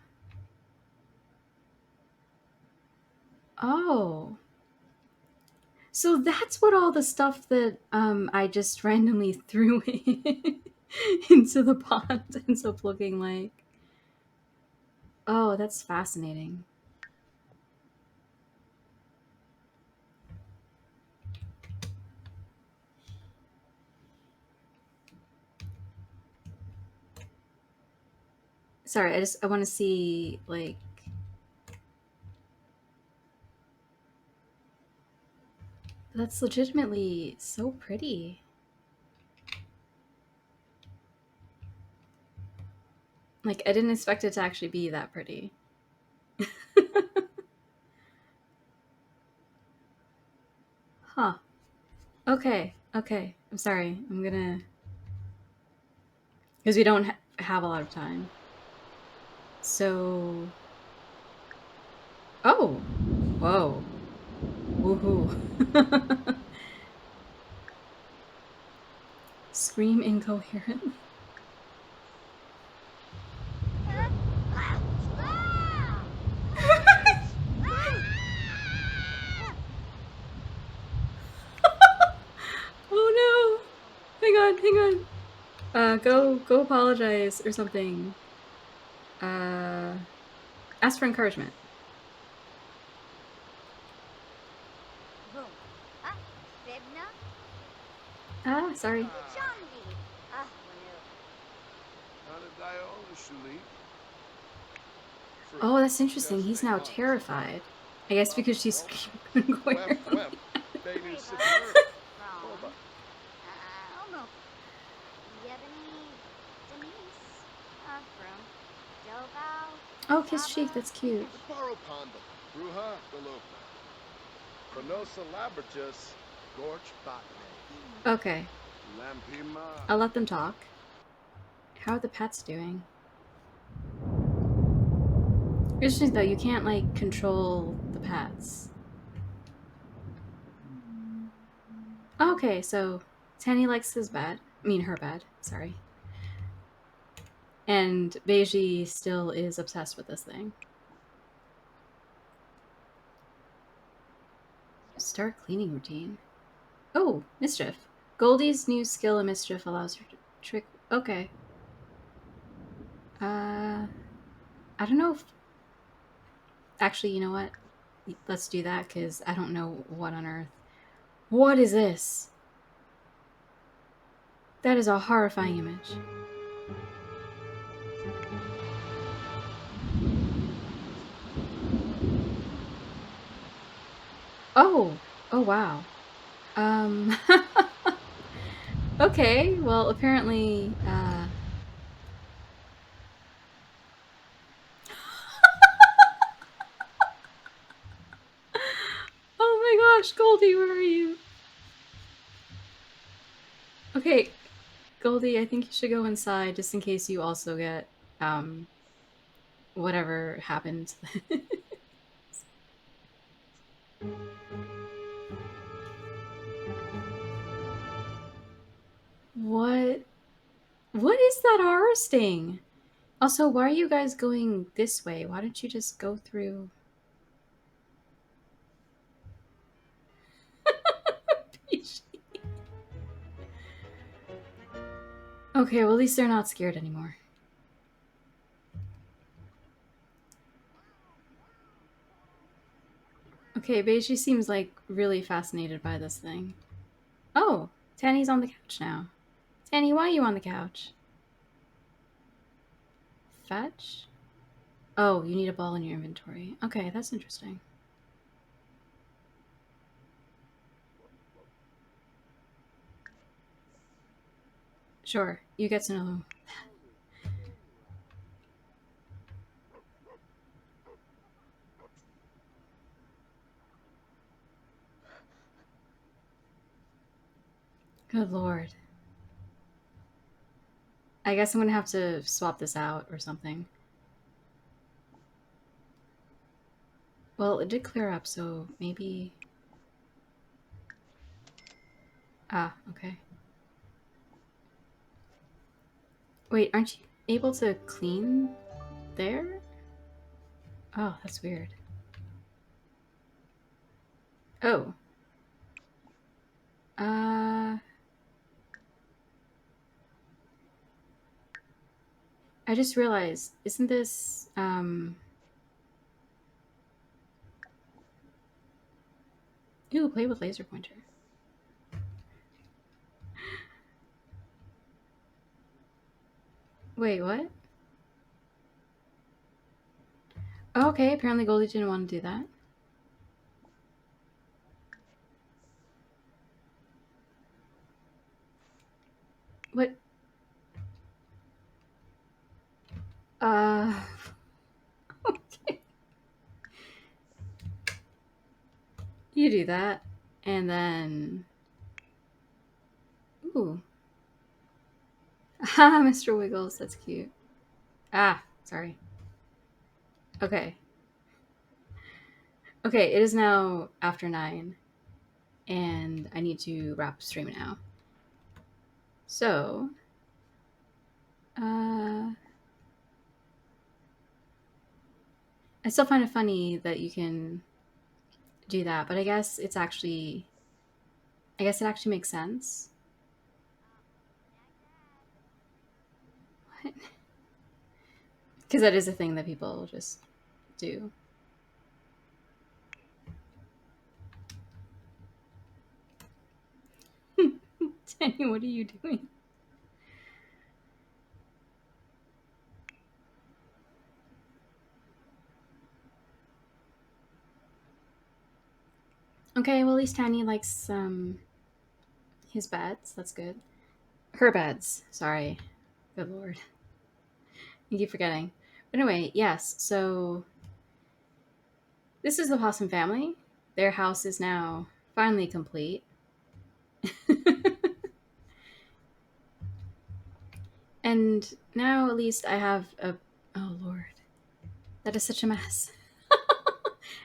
Oh. So that's what all the stuff that I just randomly threw into the pond ends up looking like. Oh, that's fascinating. Sorry, I want to see like that's legitimately so pretty. Like I didn't expect it to actually be that pretty. Huh. Okay. I'm sorry. I'm gonna because we don't have a lot of time. So, oh, whoa, woohoo! Scream incoherently. Oh no! Hang on. Go apologize or something. Uh, ask for encouragement. Ah, sorry. Oh, that's interesting. He's now terrified. I guess because she's screaming incoherently. Oh, kiss cheek. That's cute. Okay, I'll let them talk. How are the pets doing? Interesting though, you can't like control the pets. Okay, so Tanny likes his bed. I mean her bed, sorry. And Beiji still is obsessed with this thing. Start cleaning routine. Oh, mischief. Goldie's new skill in mischief allows her to trick. Okay. I don't know if. Actually, you know what? Let's do that because I don't know what on earth. What is this? That is a horrifying image. Oh, oh wow. Um. Okay, well, apparently, oh my gosh, Goldie, where are you? Okay, Goldie, I think you should go inside just in case you also get, um, whatever happened. What? What is that horror sting? Also, why are you guys going this way? Why don't you just go through? Okay, well, at least they're not scared anymore. Okay, Beiji seems like really fascinated by this thing. Oh, Tanny's on the couch now. Tanny, why are you on the couch? Fetch? Oh, you need a ball in your inventory. Okay, that's interesting. Sure, you get to know. Good lord. I guess I'm gonna have to swap this out or something. Well, it did clear up, so maybe. Ah, okay. Wait, aren't you able to clean there? Oh, that's weird. Oh. Uh. I just realized, isn't this. Ooh, play with laser pointer. Wait, what? Oh, okay, apparently Goldie didn't want to do that. What? Uh. Okay. You do that. And then. Ooh. Ah, Mr. Wiggles, that's cute. Ah, sorry. Okay. Okay, it is now after 9, and I need to wrap stream now. So, uh, I still find it funny that you can do that, but I guess it's actually, I guess it actually makes sense. What? Because that is a thing that people just do. Danny, what are you doing? Okay, well, at least Tanya likes his beds. That's good. Her beds. Sorry. Good lord. I keep forgetting. But anyway, yes. So this is the Possum family. Their house is now finally complete. And now at least I have a. Oh lord. That is such a mess.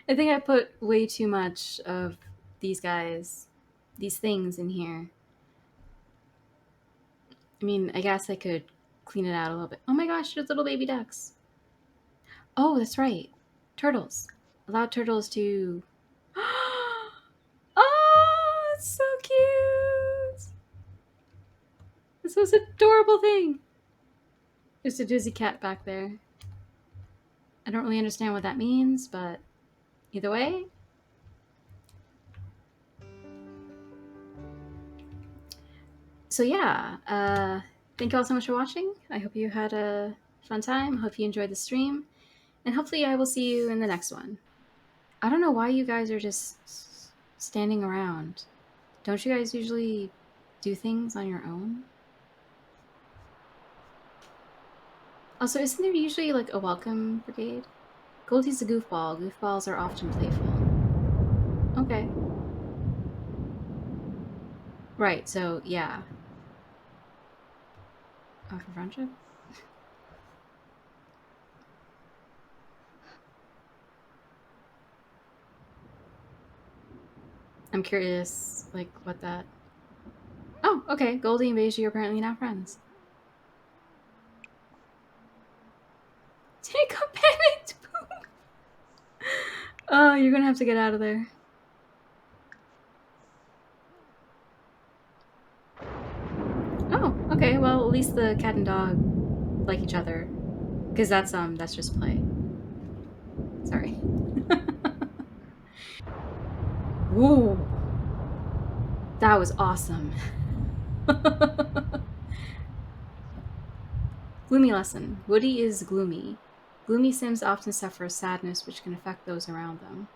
I think I put way too much of these guys, these things in here. I mean, I guess I could clean it out a little bit. Oh my gosh, there's little baby ducks. Oh, that's right. Turtles. Allow turtles to. Oh, it's so cute. This was adorable thing. There's a dizzy cat back there. I don't really understand what that means, but either way. So yeah, thank you all so much for watching. I hope you had a fun time. Hope you enjoyed the stream, and hopefully I will see you in the next one. I don't know why you guys are just standing around. Don't you guys usually do things on your own? Also, isn't there usually like a welcome brigade? Goldie's a goofball. Goofballs are often playful. Okay. Right, so yeah. Oh, for friendship? I'm curious, like, what that. Oh, okay. Goldie and Beige are apparently now friends. Take a panicked poop! Oh, you're gonna have to get out of there. Oh, okay. Well, at least the cat and dog like each other, because that's just play. Sorry. Whoa, that was awesome. Gloomy lesson. Woody is gloomy. Gloomy Sims often suffer sadness which can affect those around them.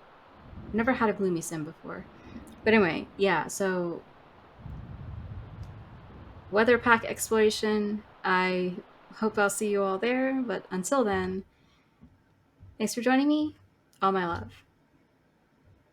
I've never had a gloomy Sim before. But anyway, yeah, so weather pack exploration. I hope I'll see you all there, but until then, thanks for joining me. All my love.